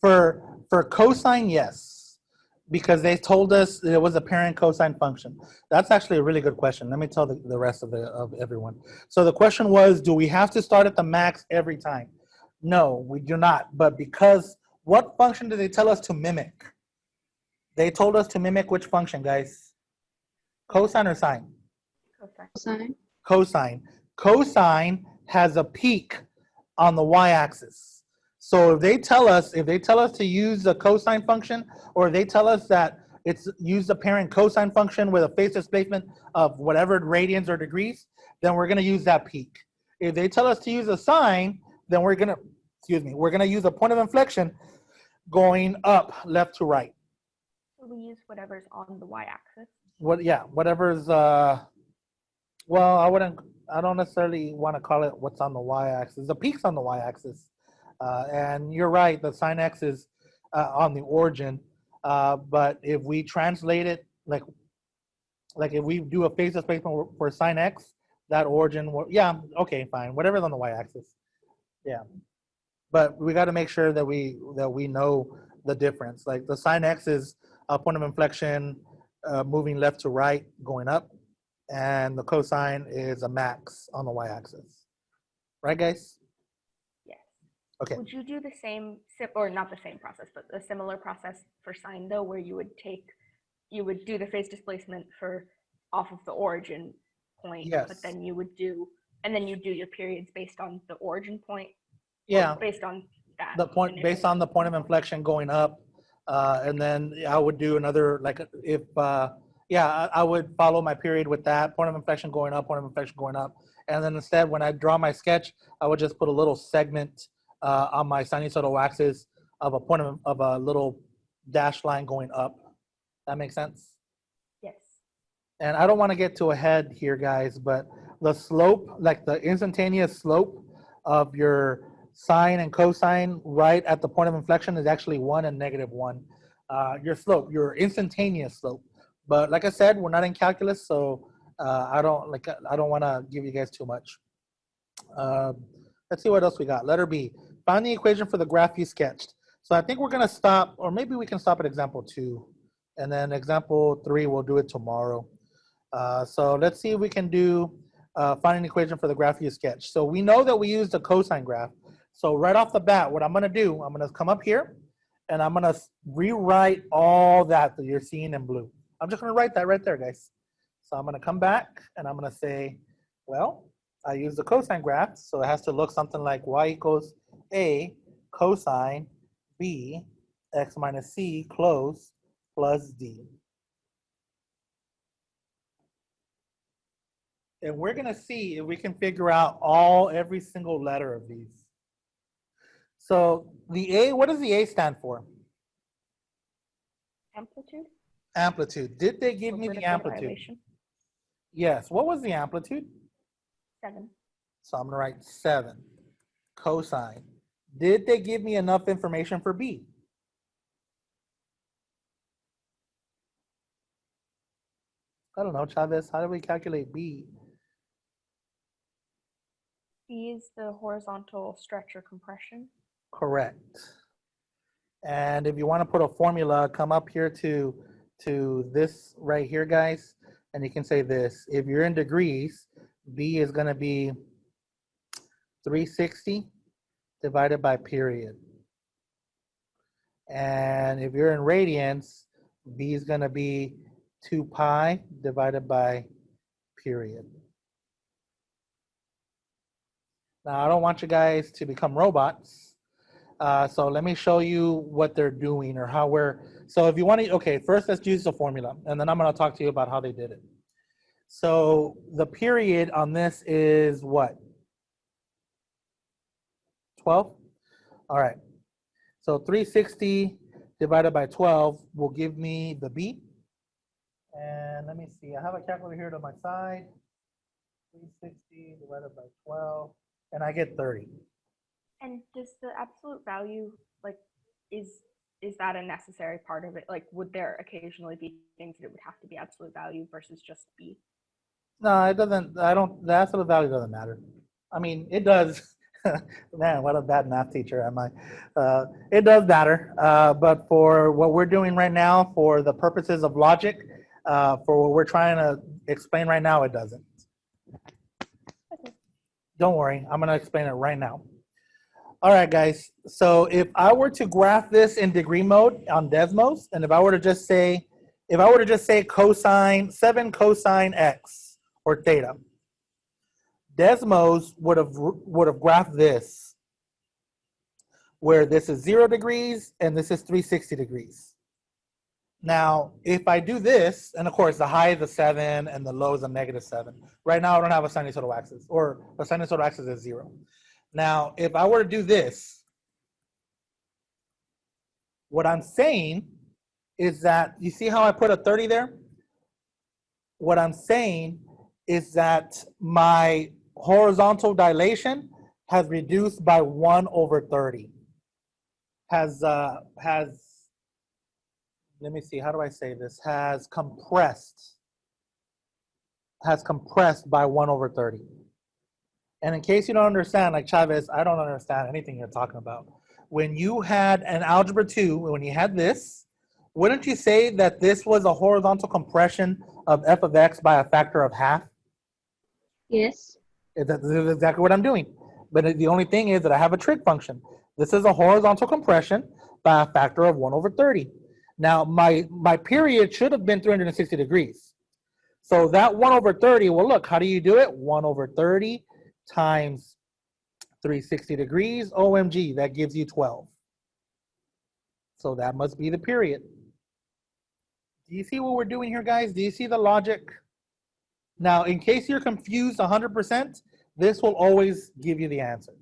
For cosine, yes, because they told us it was a parent cosine function. That's actually a really good question. Let me tell the rest of everyone. So the question was, do we have to start at the max every time? No, we do not. But because, what function did they tell us to mimic? They told us to mimic which function, guys? Cosine or sine? Sine. Cosine. Cosine has a peak on the y-axis. So if they tell us to use the cosine function, or they tell us that it's use the parent cosine function with a phase displacement of whatever radians or degrees, then we're going to use that peak. If they tell us to use a sine, then we're going to use a point of inflection going up left to right. So we use whatever's on the y-axis. Whatever's well, I don't necessarily want to call it what's on the y-axis. The peak's on the y-axis. And you're right, the sine x is on the origin. But if we translate it, like if we do a phase displacement for sine x, that origin, yeah, okay, fine. Whatever's on the y-axis. Yeah. But we got to make sure that we know the difference. Like the sine x is a point of inflection moving left to right, going up. And the cosine is a max on the y-axis. Right, guys? Yes. Okay. Would you do the same, or not the same process, but a similar process for sine, though, where you would do the phase displacement for off of the origin point, Yes. but then you would do And then you do your periods based on the origin point. Yeah, Based on that. the point, based on the point of inflection going up. And then I would do another, like if, yeah, I would follow my period with that, point of inflection going up, point of inflection going up. And then instead, when I draw my sketch, I would just put a little segment on my sinusoidal axis of a point of a little dash line going up. That makes sense? Yes. And I don't want to get too ahead here, guys, but the slope, like the instantaneous slope of your sine and cosine right at the point of inflection is actually 1 and -1. Your slope, your instantaneous slope. But like I said, we're not in calculus, so I don't want to give you guys too much. Let's see what else we got. Letter B. Find the equation for the graph you sketched. So I think we're going to stop, or maybe we can stop at example 2. And then example 3, we'll do it tomorrow. So let's see if we can do find an equation for the graph you sketched. So we know that we used a cosine graph. So right off the bat, what I'm going to do, I'm going to come up here, and I'm going to rewrite all that you're seeing in blue. I'm just going to write that right there, guys. So I'm going to come back, and I'm going to say, well, I used the cosine graph, so it has to look something like y equals a cosine b x minus c close plus d. And we're going to see if we can figure out every single letter of these. So the A, what does the A stand for? Amplitude? Amplitude. Did they give me the Vertical amplitude? dilation. Yes. What was the amplitude? 7. So I'm going to write 7. Cosine. Did they give me enough information for B? I don't know, Chavez. How do we calculate B? B is the horizontal stretch or compression. Correct. And if you want to put a formula, come up here to this right here, guys, and you can say this. If you're in degrees, B is going to be 360 divided by period. And if you're in radians, B is going to be 2 pi divided by period. Now, I don't want you guys to become robots. So let me show you what they're doing or how so if you want to, okay, first let's use the formula, and then I'm going to talk to you about how they did it. So the period on this is what? 12? All right. So 360 divided by 12 will give me the B. And let me see, I have a calculator here to my side. 360 divided by 12, and I get 30. And does the absolute value, like, is that a necessary part of it? Like, would there occasionally be things that it would have to be absolute value versus just B? No, it doesn't. The absolute value doesn't matter. I mean, it does. Man, what a bad math teacher am I. It does matter, but for what we're doing right now, for the purposes of logic, for what we're trying to explain right now, it doesn't. Okay. Don't worry, I'm going to explain it right now. All right, guys. So if I were to graph this in degree mode on Desmos, and if I were to just say cosine 7 cosine x or theta, Desmos would have graphed this, where this is 0 degrees and this is 360 degrees. Now, if I do this, and of course the high is a 7 and the low is a -7. Right now I don't have a sinusoidal axis, or the sinusoidal axis is 0. Now, if I were to do this, what I'm saying is that, you see how I put a 30 there? What I'm saying is that my horizontal dilation has reduced by 1/30. Let me see, how do I say this? Has compressed by 1/30. And in case you don't understand, like Chavez, I don't understand anything you're talking about. When you had an algebra 2, when you had this, wouldn't you say that this was a horizontal compression of f of x by a factor of half? Yes. This is exactly what I'm doing. But the only thing is that I have a trig function. This is a horizontal compression by a factor of 1/30. Now, my period should have been 360 degrees. So that 1/30, well, look, how do you do it? 1/30 times 360 degrees. OMG, that gives you 12. So that must be the period. Do you see what we're doing here, guys? Do you see the logic? Now, in case you're confused 100%, this will always give you the answer.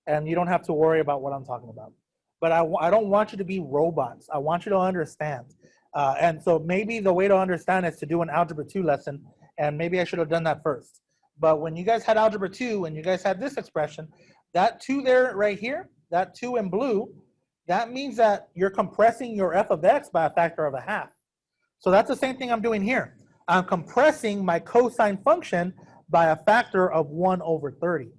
And you don't have to worry about what I'm talking about. But I don't want you to be robots. I want you to understand. And so maybe the way to understand is to do an Algebra 2 lesson, and maybe I should have done that first. But when you guys had Algebra 2 and you guys had this expression, that 2 there right here, that 2 in blue, that means that you're compressing your f of x by a factor of a half. So that's the same thing I'm doing here. I'm compressing my cosine function by a factor of 1 over 30.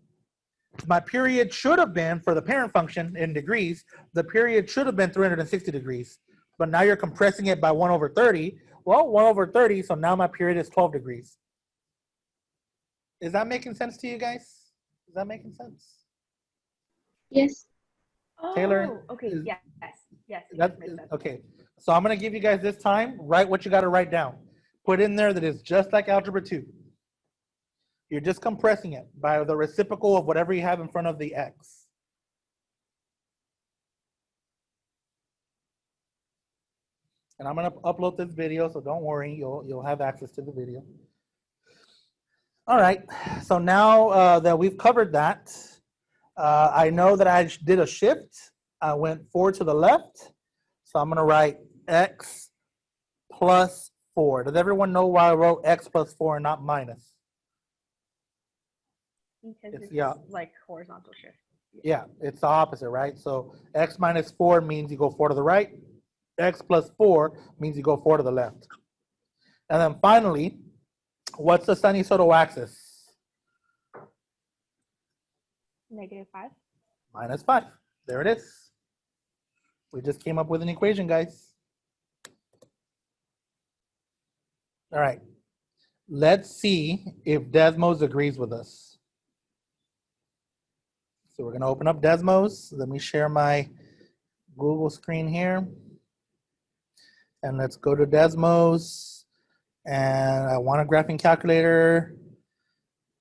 My period should have been, for the parent function in degrees, the period should have been 360 degrees. But now you're compressing it by 1 over 30. Well, 1 over 30, so now my period is 12 degrees. Is that making sense to you guys? Is that making sense? Yes. Taylor, Oh, okay. Yes. Yes. That makes sense. okay. So I'm going to give you guys this time. Write what you got to write down. Put in there that it's just like Algebra 2. You're just compressing it by the reciprocal of whatever you have in front of the x. And I'm going to upload this video, so don't worry. You'll have access to the video. All right. So now that we've covered that, I know that I did a shift. I went 4 to the left. So I'm going to write x plus 4. Does everyone know why I wrote x plus 4 and not minus? Because it's yeah. like horizontal shift. Yeah, it's the opposite, right? So x minus 4 means you go 4 to the right. X plus 4 means you go 4 to the left. And then finally, what's the sinusoidal axis? -5. Minus 5. There it is. We just came up with an equation, guys. All right. Let's see if Desmos agrees with us. So we're going to open up Desmos. Let me share my Google screen here. And let's go to Desmos. And I want a graphing calculator.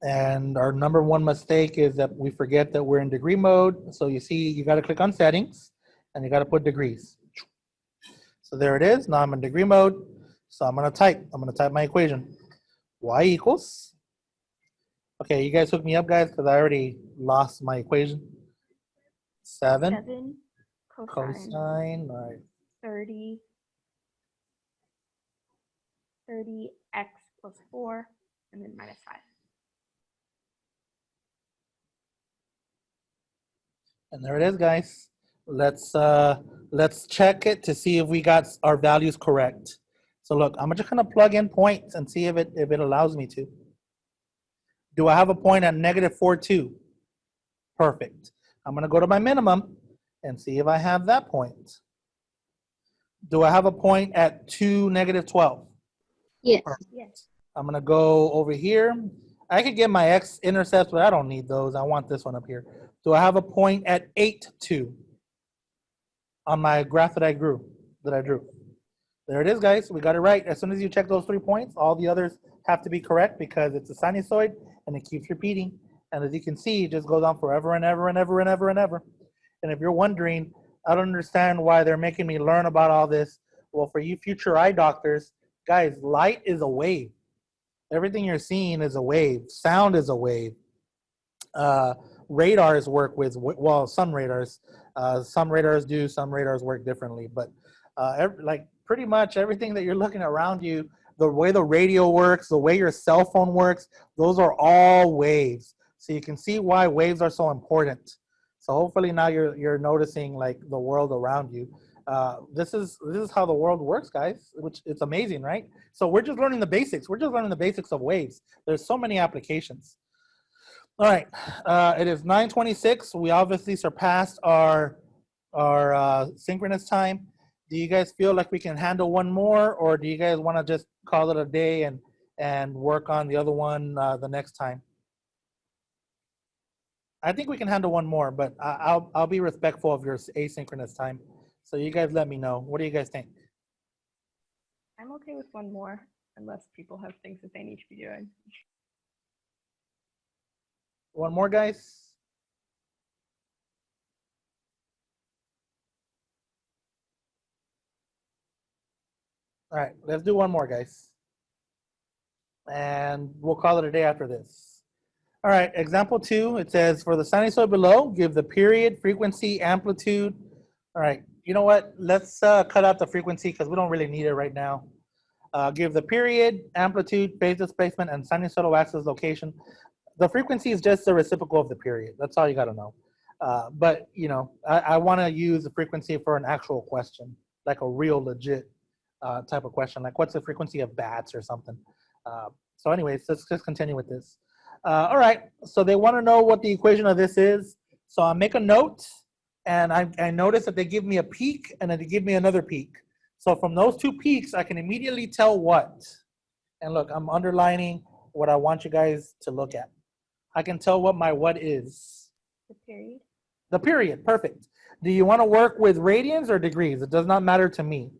And our number one mistake is that we forget that we're in degree mode. So you see, you got to click on settings and you got to put degrees. So there it is. Now I'm in degree mode. So I'm going to type my equation. Y equals. Okay, you guys hook me up, guys, because I already lost my equation. 7 cosine, all right. 30x plus 4, and then -5. And there it is, guys. Let's check it to see if we got our values correct. So look, I'm just gonna plug in points and see if it allows me to. Do I have a point at -4.2? Perfect. I'm gonna go to my minimum and see if I have that point. Do I have a point at 2, -12? Yes. Yes. I'm gonna go over here. I could get my x-intercepts, but I don't need those. I want this one up here. Do I have a point at 8.2 on my graph that I drew? There it is, guys. We got it right. As soon as you check those 3 points, all the others have to be correct because it's a sinusoid and it keeps repeating. And as you can see, it just goes on forever and ever and ever and ever and ever. And if you're wondering, I don't understand why they're making me learn about all this. Well, for you future eye doctors, guys, light is a wave. Everything you're seeing is a wave. Sound is a wave. Radars work with, well, some radars do, some radars work differently. But like pretty much everything that you're looking around you, the way the radio works, the way your cell phone works, those are all waves. So you can see why waves are so important. So hopefully now you're noticing like the world around you. This is how the world works, guys, which it's amazing, right? So we're just learning the basics. We're just learning the basics of waves. There's so many applications. All right, it is 9:26. We obviously surpassed our synchronous time. Do you guys feel like we can handle one more, or do you guys want to just call it a day and work on the other one the next time? I think we can handle one more, but I'll be respectful of your asynchronous time. So you guys let me know. What do you guys think? I'm okay with one more, unless people have things that they need to be doing. One more, guys. All right, let's do one more, guys. And we'll call it a day after this. All right, example 2, it says for the sinusoid below, give the period, frequency, amplitude. All right, you know what? Let's cut out the frequency because we don't really need it right now. Give the period, amplitude, phase displacement, and sinusoidal axis location. The frequency is just the reciprocal of the period. That's all you got to know. But, you know, I want to use the frequency for an actual question, like a real legit type of question, like what's the frequency of bats or something. So anyways, let's just continue with this. All right, so they want to know what the equation of this is. So I'll make a note, and I notice that they give me a peak, and then they give me another peak. So from those two peaks, I can immediately tell what. And look, I'm underlining what I want you guys to look at. I can tell what my what is. The period. The period, perfect. Do you want to work with radians or degrees? It does not matter to me.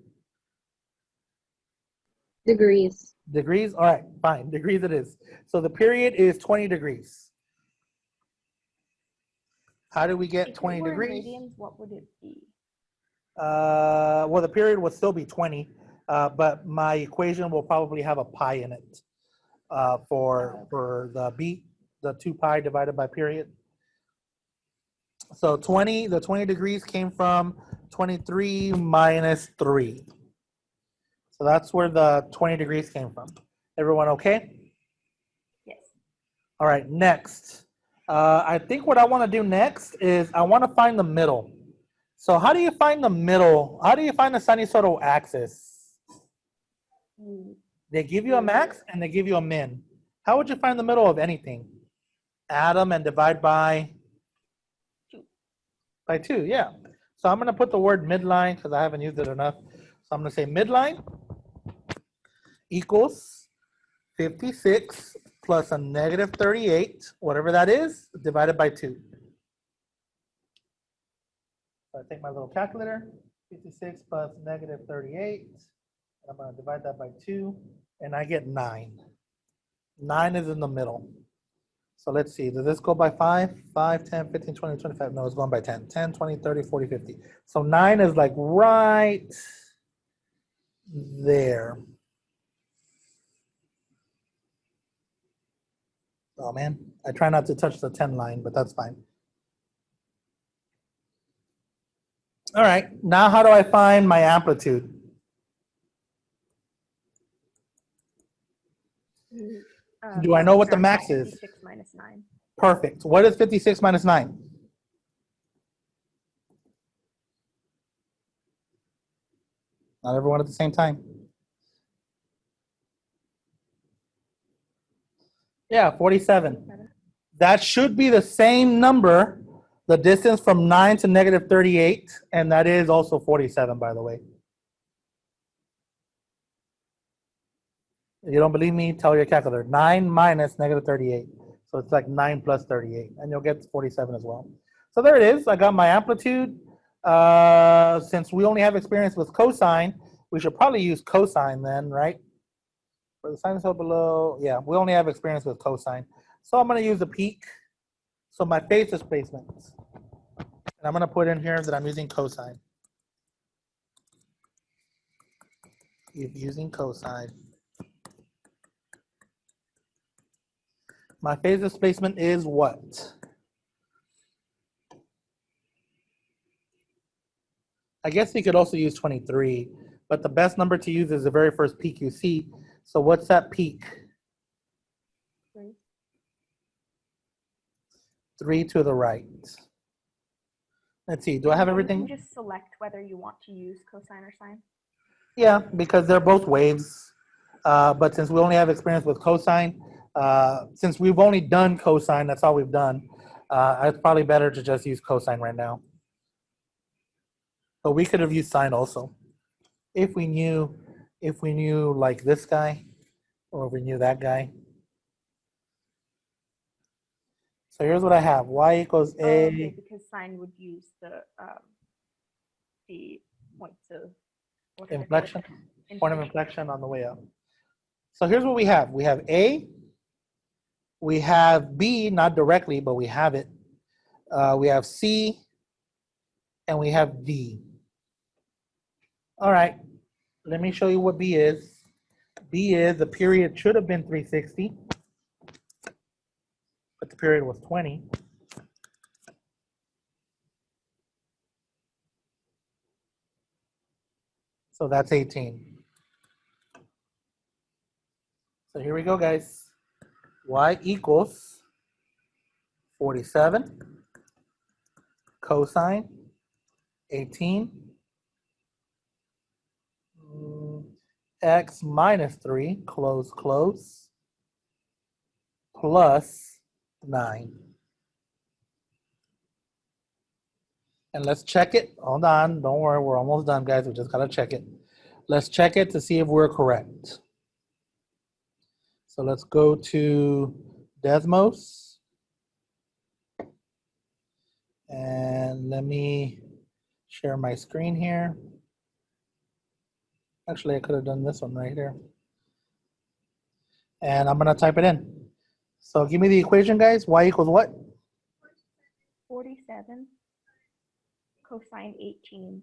Degrees. Degrees? All right, fine. Degrees it is. So the period is 20 degrees. How do we get If it 20 were in degrees? radians, what would it be? Well, the period will still be 20, but my equation will probably have a pi in it for the b, the 2 pi divided by period. So the 20 degrees came from 23 minus 3. So that's where the 20 degrees came from. Everyone okay? Yes. All right, next. I think what I want to do next is I want to find the middle. So how do you find the middle? How do you find the sinusoidal axis? They give you a max and they give you a min. How would you find the middle of anything? Add them and divide by 2. By 2, yeah. So I'm going to put the word midline because I haven't used it enough. So I'm going to say midline equals 56 plus a negative 38, whatever that is, divided by 2. So I take my little calculator, 56 plus negative 38. I'm going to divide that by 2, and I get 9. 9 is in the middle. So let's see, does this go by 5? 5, 10, 15, 20, 25. No, it's going by 10. 10, 20, 30, 40, 50. So 9 is like right there. Oh man, I try not to touch the 10 line, but that's fine. All right, now how do I find my amplitude? Do I know what the max is? 56 minus 9. Perfect. What is 56 minus 9? Not everyone at the same time. Yeah, 47. That should be the same number, the distance from 9 to negative 38, and that is also 47, by the way. If you don't believe me, tell your calculator. 9 minus negative 38. So it's like 9 plus 38, and you'll get 47 as well. So there it is. I got my amplitude. Since we only have experience with cosine, we should probably use cosine then, right? For the sinusoid below, yeah, we only have experience with cosine. So I'm going to use the peak. So my phase displacement. And I'm going to put in here that I'm using cosine. Using cosine. My phase displacement is what? I guess you could also use 23, but the best number to use is the very first peak you see. So what's that peak? 3. 3 to the right. Let's see, do I have everything? You can just select whether you want to use cosine or sine. Yeah, because they're both waves. But since we only have experience with cosine, since we've only done cosine, that's all we've done, it's probably better to just use cosine right now. But we could have used sine also. If we knew like this guy, or if we knew that guy. So here's what I have. Y equals A. Okay, because sine would use the points of Inflection, point of inflection on the way up. So here's what we have. We have A, We have B, not directly, but we have it. We have C, and we have D. All right, let me show you what B is. B is the period should have been 360, but the period was 20. So that's 18. So here we go, guys. Y equals 47 cosine 18 x minus 3, close, close, plus 9. And let's check it. Hold on. Don't worry. We're almost done, guys. We just got to check it. Let's check it to see if we're correct. So let's go to Desmos. And let me share my screen here. Actually, I could have done this one right here. And I'm going to type it in. So give me the equation, guys. Y equals what? 47 cosine 18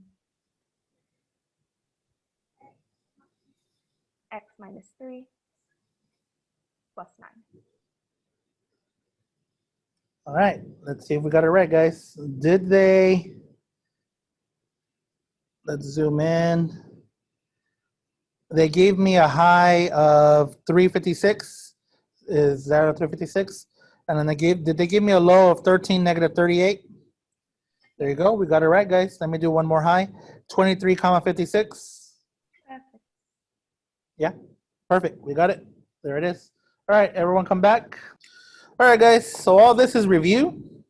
x minus 3 plus 9. All right, let's see if we got it right, guys. Did they? Let's zoom in. They gave me a high of 356. Is that a 356? And then did they give me a low of 13, negative 38? There you go. We got it right, guys. Let me do one more high. 23, 56. Perfect. Yeah, perfect. We got it. There it is. All right, everyone come back. All right, guys. So all this is review.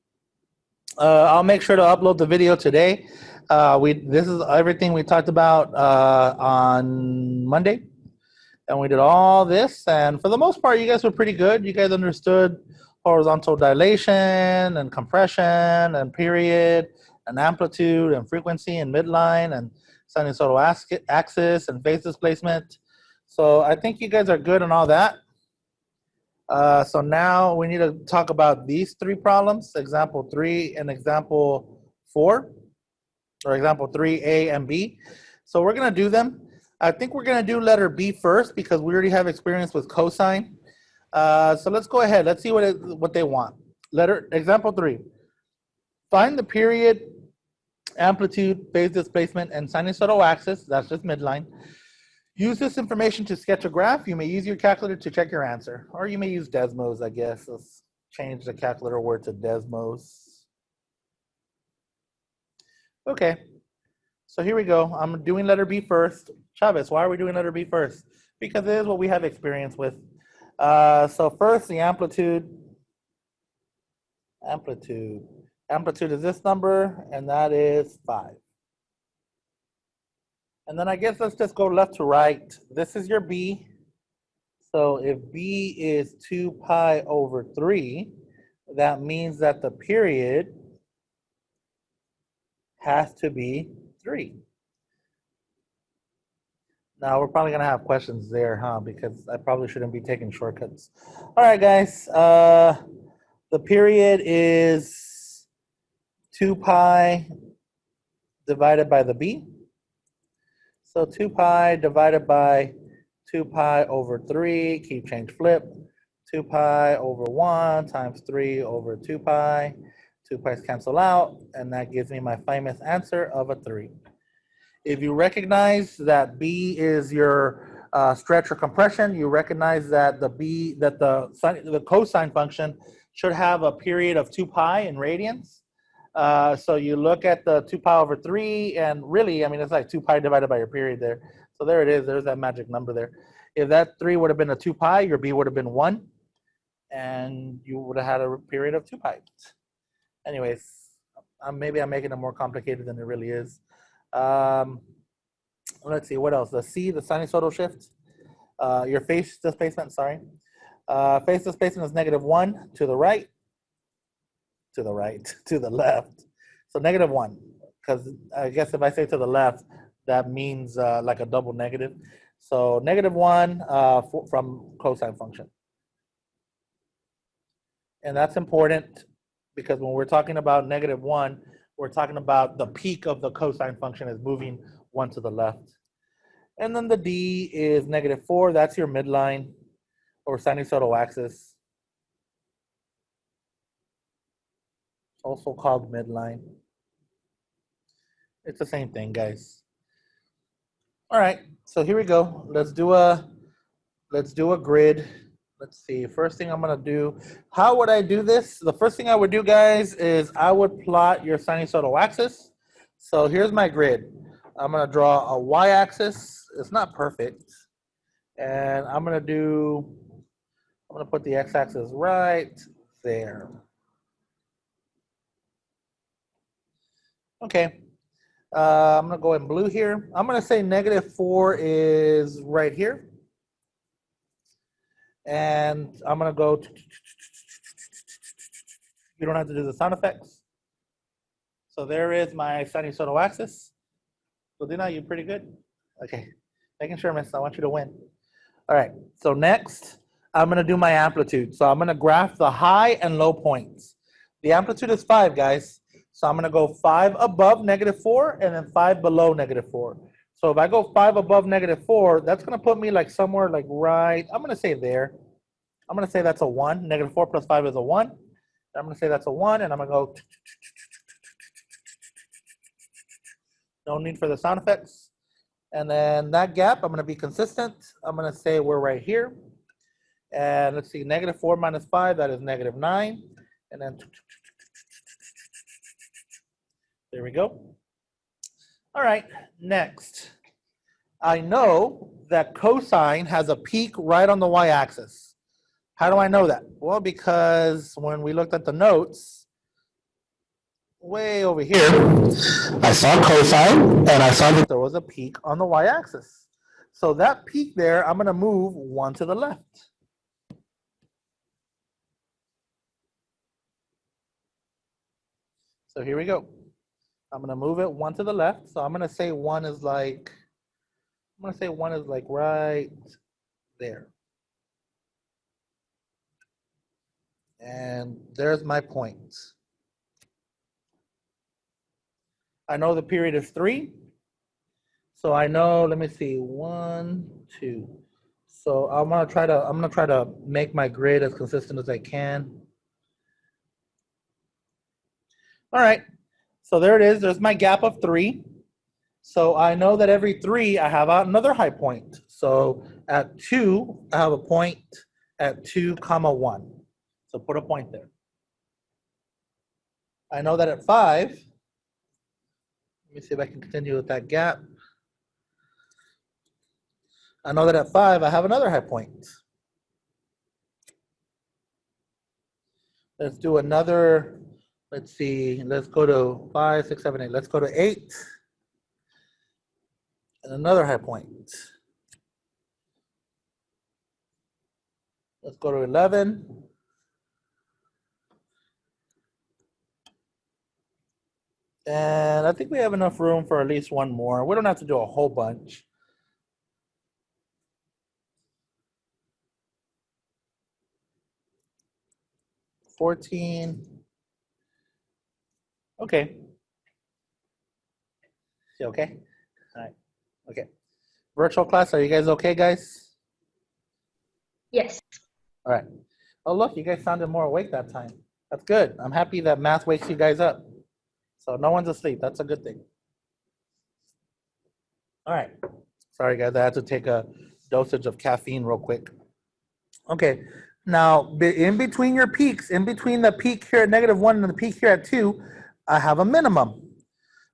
I'll make sure to upload the video today. This is everything we talked about on Monday. And we did all this. And for the most part, you guys were pretty good. You guys understood horizontal dilation and compression and period and amplitude and frequency and midline and sinusoidal axis and phase displacement. So I think you guys are good on all that. So now we need to talk about these three problems, example 3 and example 4, or example 3A and B. So we're going to do them. I think we're going to do letter B first because we already have experience with cosine. So let's go ahead. Let's see what they want. Example 3. Find the period, amplitude, phase displacement, and sinusoidal axis. That's just midline. Use this information to sketch a graph. You may use your calculator to check your answer. Or you may use Desmos, I guess. Let's change the calculator word to Desmos. Okay. So here we go. I'm doing letter B first. Chavez, why are we doing letter B first? Because it is what we have experience with. So first, the amplitude. Amplitude is this number, and that is 5. And then I guess let's just go left to right. This is your B. So if B is 2 pi over 3, that means that the period has to be 3. Now we're probably gonna have questions there, huh? Because I probably shouldn't be taking shortcuts. All right, guys. The period is 2 pi divided by the B. So 2 pi divided by 2 pi over 3, keep change flip. 2 pi over 1 times 3 over 2 pi. 2 pi's cancel out, and that gives me my famous answer of a 3. If you recognize that B is your stretch or compression, you recognize that the cosine function should have a period of 2 pi in radians. So you look at the 2 pi over 3, and really, I mean, it's like 2 pi divided by your period there. So there it is. There's that magic number there. If that 3 would have been a 2 pi, your B would have been 1, and you would have had a period of 2 pi. Anyways, maybe I'm making it more complicated than it really is. Let's see, what else? The C, the sinusoidal shift. Your phase displacement, sorry. Phase displacement is -1 to the right. To the left. So -1, because I guess if I say to the left, that means like a double negative. So -1 from cosine function. And that's important because when we're talking about -1, we're talking about the peak of the cosine function is moving 1 to the left. And then the D is -4. That's your midline or sinusoidal axis, also called midline. It's the same thing, guys. All right, so here we go. Let's do a grid. Let's see. First thing I'm gonna do. How would I do this? The first thing I would do, guys, is I would plot your sinusoidal axis. So here's my grid. I'm gonna draw a y-axis. It's not perfect, and I'm gonna put the x-axis right there. Okay. I'm gonna go in blue here. I'm gonna say -4 is right here. And I'm gonna go, you don't have to do the sound effects. So there is my sinusoidal axis. So Dina, you're pretty good. Okay, making sure, miss, I want you to win. All right, so next, I'm gonna do my amplitude. So I'm gonna graph the high and low points. The amplitude is 5, guys. So I'm gonna go 5 above -4 and then 5 below -4. So if I go 5 above -4, that's gonna put me like somewhere like right, I'm gonna say there. I'm gonna say that's a 1. -4 plus 5 is a 1. I'm gonna say that's a 1, and I'm gonna go. No need for the sound effects. And then that gap, I'm gonna be consistent. I'm gonna say we're right here. And let's see, -4 minus 5, that is -9. And then there we go. All right, next. I know that cosine has a peak right on the y-axis. How do I know that? Well, because when we looked at the notes, way over here, I saw cosine and I saw that there was a peak on the y-axis. So that peak there, I'm gonna move 1 to the left. So here we go. I'm gonna move it 1 to the left. So I'm gonna say 1 is like, right there. And there's my point. I know the period is 3. So I know, let me see, 1, 2. So I'm gonna try to make my grid as consistent as I can. All right, so there it is. There's my gap of 3. So I know that every 3, I have another high point. So at 2, I have a point at 2, 1. So put a point there. I know that at 5, let me see if I can continue with that gap. I know that at 5, I have another high point. Let's do another, let's see, let's go to 5, 6, 7, 8. Let's go to 8. And another high point. Let's go to 11. And I think we have enough room for at least one more. We don't have to do a whole bunch. $14. Okay. You okay? All right. Okay. Virtual class, are you guys okay, guys? Yes. All right. Oh, look, you guys sounded more awake that time. That's good. I'm happy that math wakes you guys up. So no one's asleep. That's a good thing. All right. Sorry, guys. I had to take a dosage of caffeine real quick. Okay. Now, in between your peaks, in between the peak here at -1 and the peak here at 2, I have a minimum.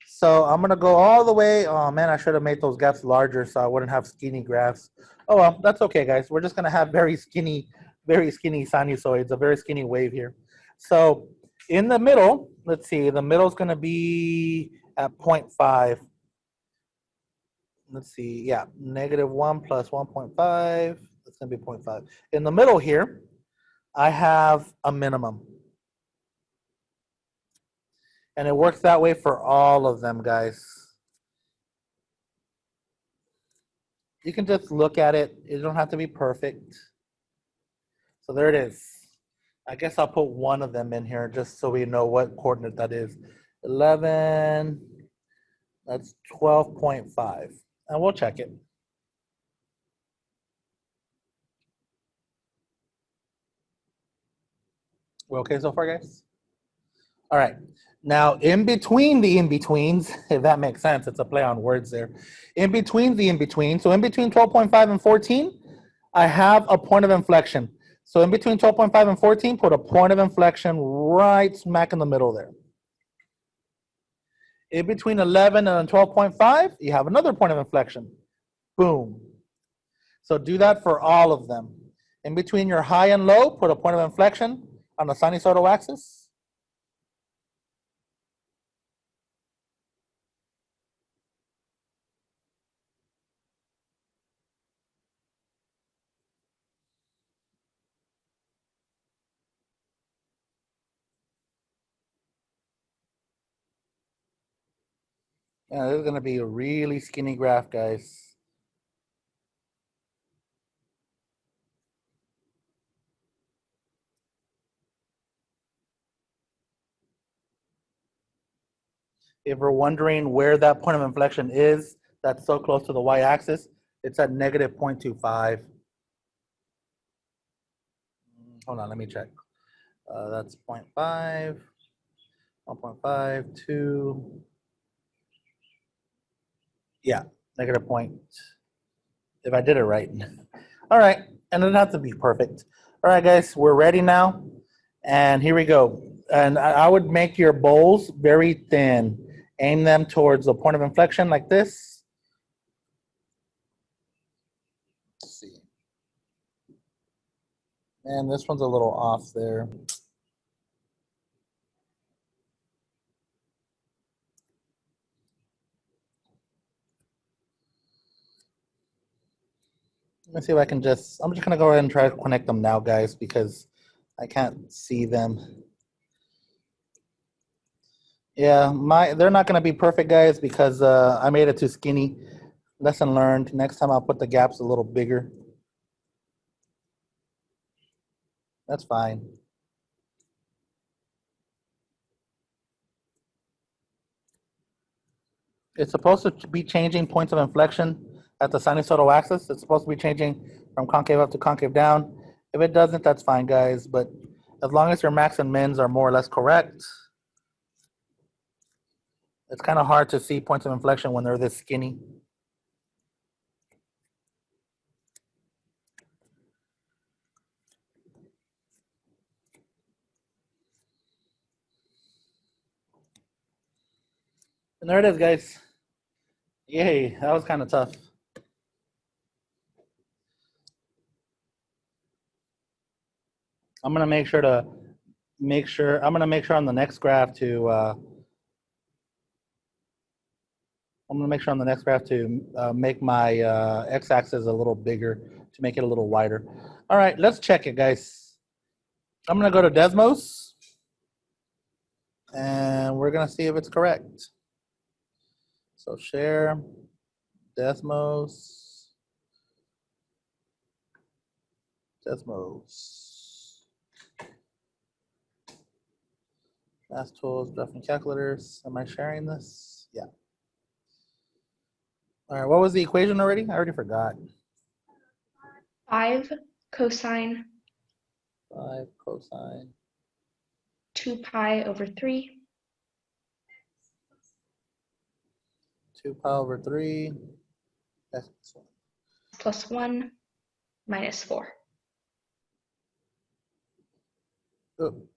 So I'm going to go all the way. Oh, man, I should have made those gaps larger so I wouldn't have skinny graphs. Oh, well, that's okay, guys. We're just going to have very skinny sinusoids, a very skinny wave here. So in the middle, let's see, the middle is going to be at 0.5. Let's see, yeah, -1 plus 1.5. That's going to be 0.5. In the middle here, I have a minimum. And it works that way for all of them, guys. You can just look at it. It don't have to be perfect. So there it is. I guess I'll put one of them in here just so we know what coordinate that is. 11, that's 12.5. And we'll check it. We're okay so far, guys? All right. Now, in between the in-betweens, if that makes sense, it's a play on words there. In between the in-between, so in between 12.5 and 14, I have a point of inflection. So in between 12.5 and 14, put a point of inflection right smack in the middle there. In between 11 and 12.5, you have another point of inflection. Boom. So do that for all of them. In between your high and low, put a point of inflection on the sinusoidal axis. Yeah, this is going to be a really skinny graph, guys. If we're wondering where that point of inflection is, that's so close to the y-axis, it's at negative 0.25. Hold on, let me check. That's 0.5, 1.5, 2. Yeah, negative point. If I did it right. All right, and it doesn't have to be perfect. All right, guys, we're ready now. And here we go. And I would make your bowls very thin. Aim them towards the point of inflection like this. Let's see. Man, this one's a little off there. Let me see if I can I'm just gonna go ahead and try to connect them now, guys, because I can't see them. Yeah, they're not gonna be perfect, guys, because I made it too skinny. Lesson learned. Next time I'll put the gaps a little bigger. That's fine. It's supposed to be changing points of inflection at the sinusoidal axis. It's supposed to be changing from concave up to concave down. If it doesn't, that's fine, guys. But as long as your max and mins are more or less correct, it's kind of hard to see points of inflection when they're this skinny. And there it is, guys. Yay, that was kind of tough. I'm gonna make sure on the next graph to make my x-axis a little bigger, to make it a little wider. All right, let's check it, guys. I'm gonna go to Desmos, and we're gonna see if it's correct. So share, Desmos, Math tools, drafting calculators. Am I sharing this? Yeah. All right, what was the equation already? I already forgot. 5 cosine 5 cosine 2 pi over 3 2 pi over 3 x plus 1 minus 4. Oh.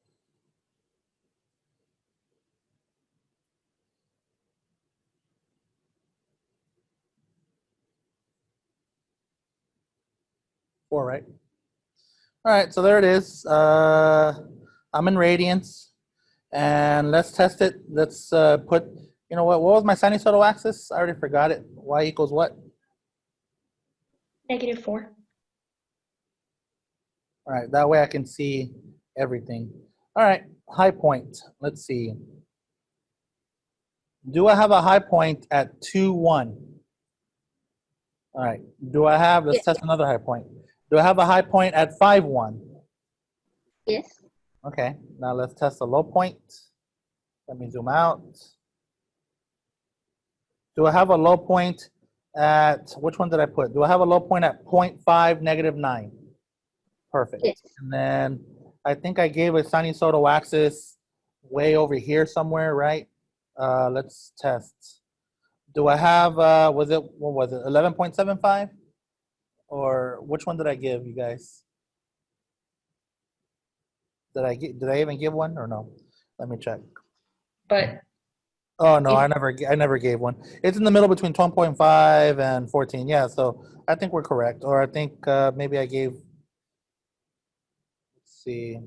Four, right? All right, so there it is. I'm in radians, and let's test it. Let's put, you know what was my sinusoidal axis? I already forgot it. Y equals what? -4. All right, that way I can see everything. All right, high point. Let's see. Do I have a high point at 2, 1? All right, let's test another high point. Do I have a high point at 5, 1? Yes. Okay, now let's test the low point. Let me zoom out. Do I have a low point at, which one did I put? Do I have a low point at 0.5, -9? Perfect. Yes. And then I think I gave a sinusoidal axis way over here somewhere, right? Let's test. Do I have, what was it, 11.75? Or which one did I give you guys? Did I even give one or no? Let me check. But Oh no, If- I never gave one. It's in the middle between 12.5 and 14. Yeah, so I think we're correct. Or I think maybe I gave, let's see,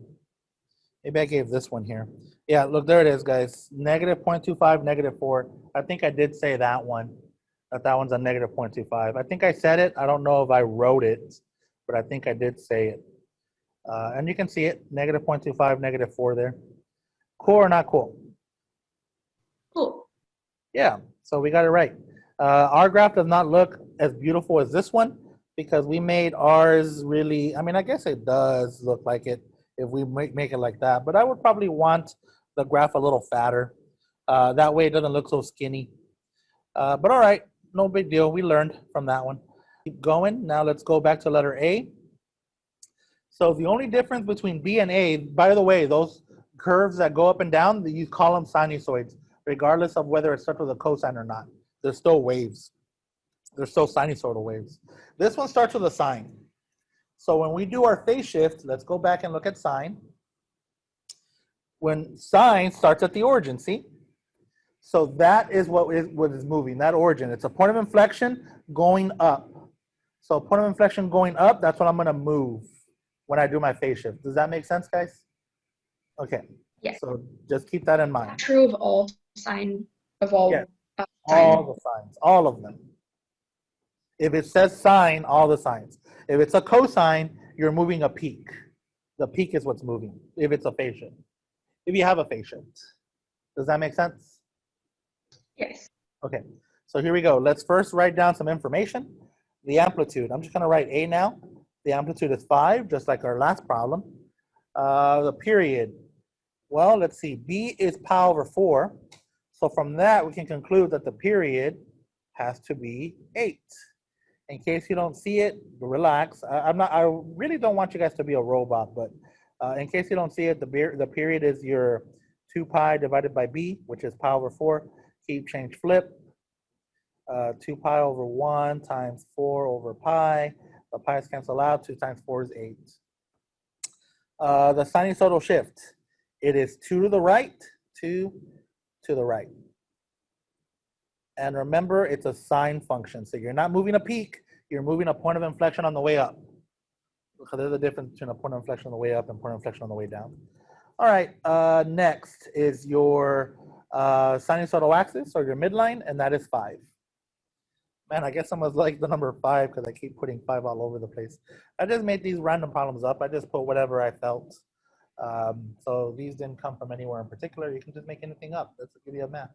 maybe I gave this one here. Yeah, look, there it is, guys. -0.25, -4. I think I did say that one, that one's a -0.25. I think I said it. I don't know if I wrote it, but I think I did say it. And you can see it, -0.25, -4 there. Cool or not cool? cool. Yeah, so we got it right. Our graph does not look as beautiful as this one because we made ours really, I mean, I guess it does look like it if we make it like that, but I would probably want the graph a little fatter. That way it doesn't look so skinny. But all right, no big deal. We learned from that one. Keep going. Now let's go back to letter A. So the only difference between B and A, by the way, those curves that go up and down, you call them sinusoids, regardless of whether it starts with a cosine or not. They're still waves. They're still sinusoidal waves. This one starts with a sine. So when we do our phase shift, let's go back and look at sine. When sine starts at the origin, see? So that is what is moving, that origin. It's a point of inflection going up. So point of inflection going up, that's what I'm gonna move when I do my phase shift. Does that make sense, guys? Okay. Yes. So just keep that in mind. True of all sign of all Yeah. sign. All the signs, all of them. If it says sine, all the signs. If it's a cosine, you're moving a peak. The peak is what's moving, if it's a phase shift. If you have a phase shift. Does that make sense? Yes. Okay, so here we go. Let's first write down some information. The amplitude, I'm just gonna write A now. The amplitude is 5, just like our last problem. The period, well, let's see, B is pi over 4. So from that, we can conclude that the period has to be 8. In case you don't see it, relax. I really don't want you guys to be a robot, but in case you don't see it, the period is your 2 pi divided by B, which is pi over 4. Keep, change, flip. 2 pi over 1 times 4 over pi. The pi's cancel out. 2 times 4 is 8. The sinusoidal shift. It is 2 to the right, 2 to the right. And remember, it's a sine function. So you're not moving a peak, you're moving a point of inflection on the way up. Because there's a difference between a point of inflection on the way up and point of inflection on the way down. All right, next is your sinusoidal axis, or your midline, and that is 5. Man, I guess someone's like the number 5 because I keep putting 5 all over the place. I just made these random problems up. I just put whatever I felt. So these didn't come from anywhere in particular. You can just make anything up. That's give you a math.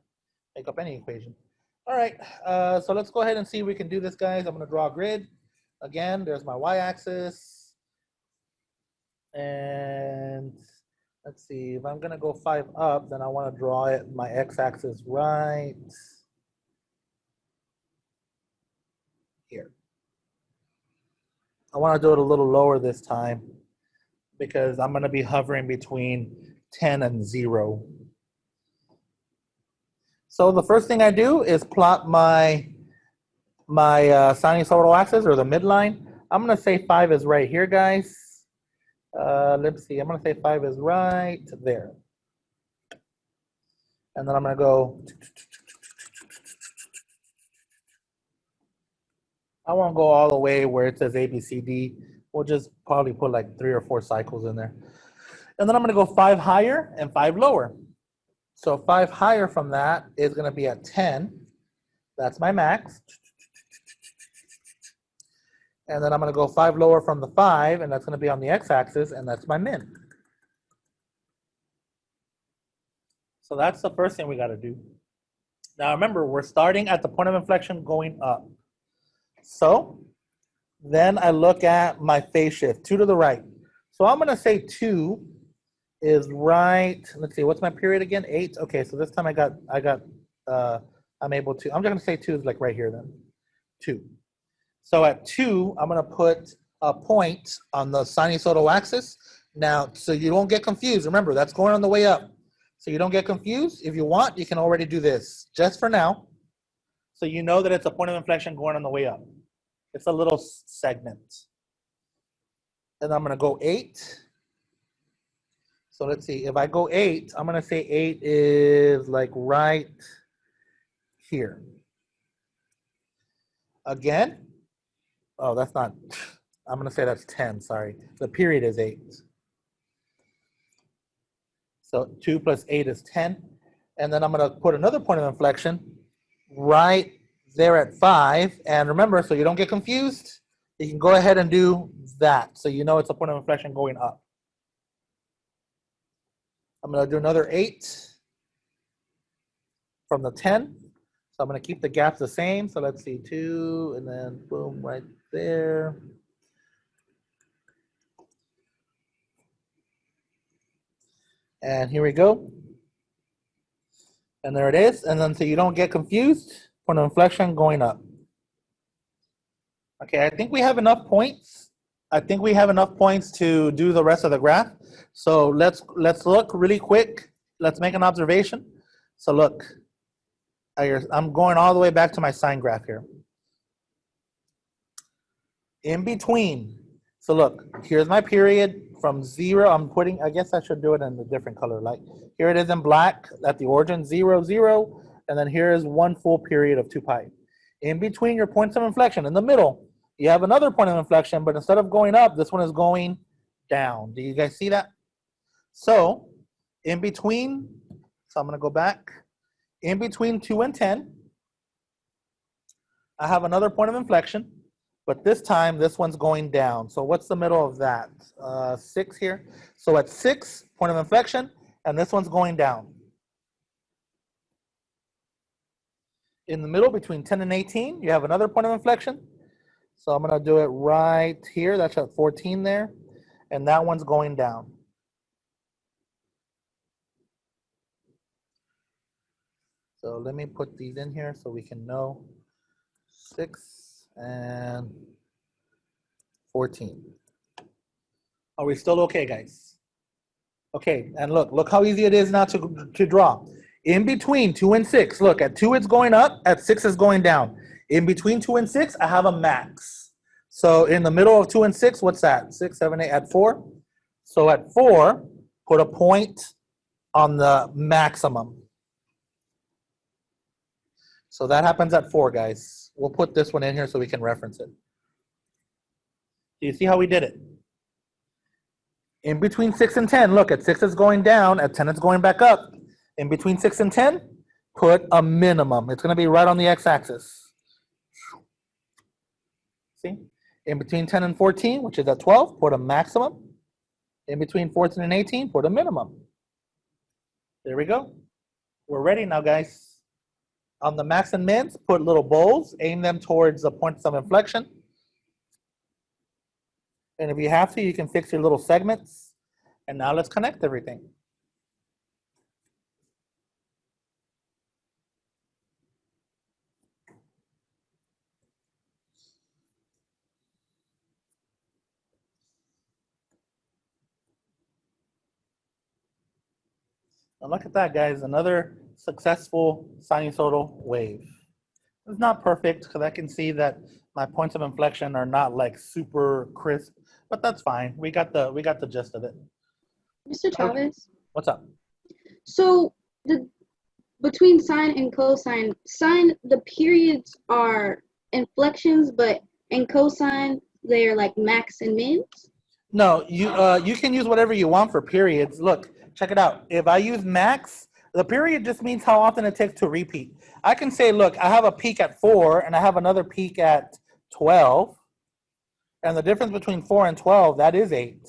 Make up any equation. All right, so let's go ahead and see if we can do this, guys. I'm going to draw a grid. Again, there's my y-axis. And let's see, if I'm going to go 5 up, then I want to draw it my x-axis right here. I want to do it a little lower this time because I'm going to be hovering between 10 and 0. So the first thing I do is plot my sinusoidal axis, or the midline. I'm going to say 5 is right here, guys. Let's see, I'm going to say 5 is right there. And then I'm going to go, I won't go all the way where it says A, B, C, D. We'll just probably put like 3 or 4 cycles in there. And then I'm going to go 5 higher and 5 lower. So 5 higher from that is going to be at 10. That's my max. And then I'm going to go 5 lower from the 5, and that's going to be on the x-axis, and that's my min. So that's the first thing we got to do. Now remember, we're starting at the point of inflection going up. So then I look at my phase shift, 2 to the right. So I'm going to say 2 is right. Let's see, what's my period again? 8. Okay, so this time I'm able to, I'm just gonna say 2 is like right here then. 2. So at 2, I'm gonna put a point on the sinusoidal axis. Now, so you don't get confused, remember that's going on the way up. So you don't get confused, if you want, you can already do this, just for now. So you know that it's a point of inflection going on the way up. It's a little segment. And I'm gonna go 8. So let's see, if I go 8, I'm gonna say 8 is like right here. Again, oh, that's not, I'm gonna say that's 10, sorry. The period is 8. So 2 plus 8 is 10. And then I'm gonna put another point of inflection right there at 5. And remember, so you don't get confused, you can go ahead and do that. So you know it's a point of inflection going up. I'm gonna do another 8 from the 10. So I'm gonna keep the gaps the same. So let's see, 2, and then boom, right there. And here we go. And there it is. And then so you don't get confused, point of inflection going up. Okay, I think we have enough points. I think we have enough points to do the rest of the graph. So let's look really quick. Let's make an observation. So look, I'm going all the way back to my sine graph here. In between, so look, here's my period from 0. I'm putting, I guess I should do it in a different color. Like here it is in black at the origin, 0, 0. And then here is 1 full period of 2 pi. In between your points of inflection, in the middle, you have another point of inflection, but instead of going up, this one is going down. Do you guys see that? So in between, so I'm gonna go back. In between 2 and 10, I have another point of inflection, but this time this one's going down. So what's the middle of that? 6 here. So at 6, point of inflection, and this one's going down. In the middle between 10 and 18, you have another point of inflection. So I'm gonna do it right here. That's at 14 there. And that one's going down. So let me put these in here so we can know. 6 and 14. Are we still okay, guys? Okay, and look how easy it is now to draw. In between 2 and 6, look, at 2 it's going up, at 6 it's going down. In between 2 and 6, I have a max. So in the middle of 2 and 6, what's that? 6, 7, 8, at 4? So at 4, put a point on the maximum. So that happens at 4, guys. We'll put this one in here so we can reference it. Do you see how we did it? In between 6 and 10, look, at 6 it's going down, at 10 it's going back up. In between 6 and 10, put a minimum. It's gonna be right on the x-axis. See? In between 10 and 14, which is at 12, put a maximum. In between 14 and 18, put a minimum. There we go. We're ready now, guys. On the max and mins, put little bowls, aim them towards the points of inflection. And if you have to, you can fix your little segments. And now let's connect everything. And look at that, guys, another successful sinusoidal wave. It's not perfect because I can see that my points of inflection are not like super crisp, but that's fine. We got the gist of it. Mr. Chavez, What's up? so between sine and cosine, sine, the periods are inflections, but in cosine, they're like max and mins? No, you can use whatever you want for periods. Look, check it out. If I use max, the period just means how often it takes to repeat. I can say, look, I have a peak at 4 and I have another peak at 12. And the difference between 4 and 12, that is 8.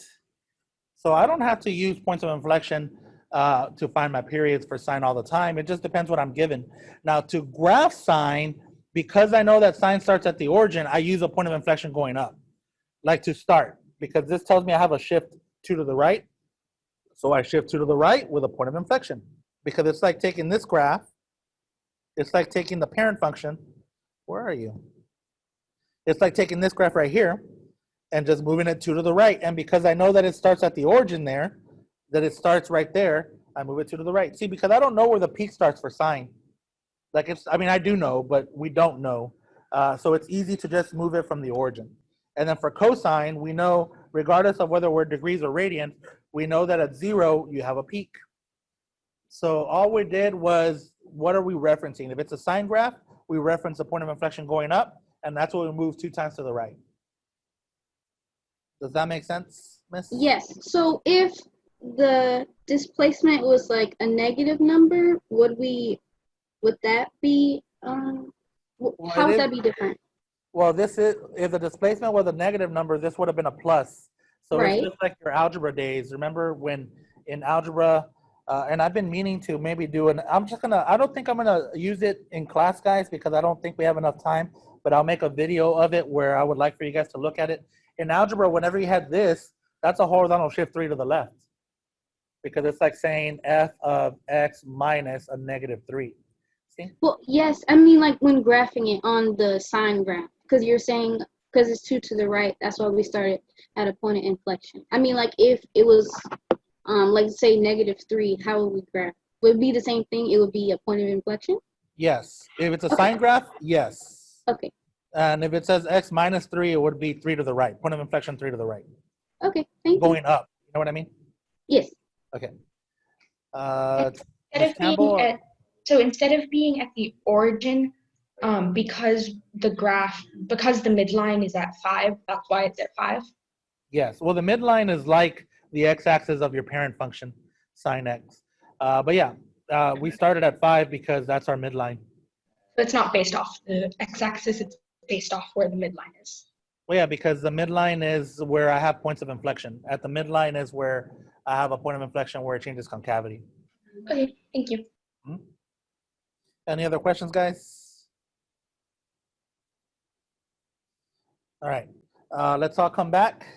So I don't have to use points of inflection to find my periods for sine all the time. It just depends what I'm given. Now to graph sine, because I know that sine starts at the origin, I use a point of inflection going up, like to start, because this tells me I have a shift 2 to the right. So I shift 2 to the right with a point of inflection, because it's like taking this graph, it's like taking the parent function. Where are you? It's like taking this graph right here and just moving it 2 to the right. And because I know that it starts at the origin there, that it starts right there, I move it 2 to the right. See, because I don't know where the peak starts for sine. Like it's, I mean, I do know, but we don't know. So it's easy to just move it from the origin. And then for cosine, we know, regardless of whether we're degrees or radians, we know that at 0, you have a peak. So all we did was, what are we referencing? If it's a sine graph, we reference the point of inflection going up, and that's what we move 2 times to the right. Does that make sense, miss? Yes. So if the displacement was like a negative number, would that be how would that be different? Well, this is, if the displacement was a negative number, this would have been a plus. So Right. it's just like your algebra days. Remember when in algebra, and I've been meaning to maybe do an, I don't think I'm gonna use it in class, guys, because I don't think we have enough time, but I'll make a video of it where I would like for you guys to look at it. In algebra, whenever you had this, that's a horizontal shift 3 to the left, because it's like saying f of x minus a negative 3. See? Well, yes. I mean, like when graphing it on the sine graph, because you're saying because it's 2 to the right, that's why we started at a point of inflection. I mean, like if it was, like say -3, how would we graph? Would it be the same thing? It would be a point of inflection? Yes. If it's a Okay. sine graph, yes. Okay. And if it says x minus 3, it would be 3 to the right. Point of inflection 3 to the right. Okay. Thank you. Going up. You know what I mean? Yes. Okay. Instead Ms. of being Campbell, at, so instead of being at the origin, because the midline is at 5, that's why it's at 5. yes. Well, the midline is like the x-axis of your parent function, sine x. But yeah, we started at 5 because that's our midline. But it's not based off the x-axis, it's based off where the midline is. Well, yeah, because the midline is where I have points of inflection. At the midline is where I have a point of inflection where it changes concavity. Okay, thank you. Any other questions, guys? All right, let's all come back.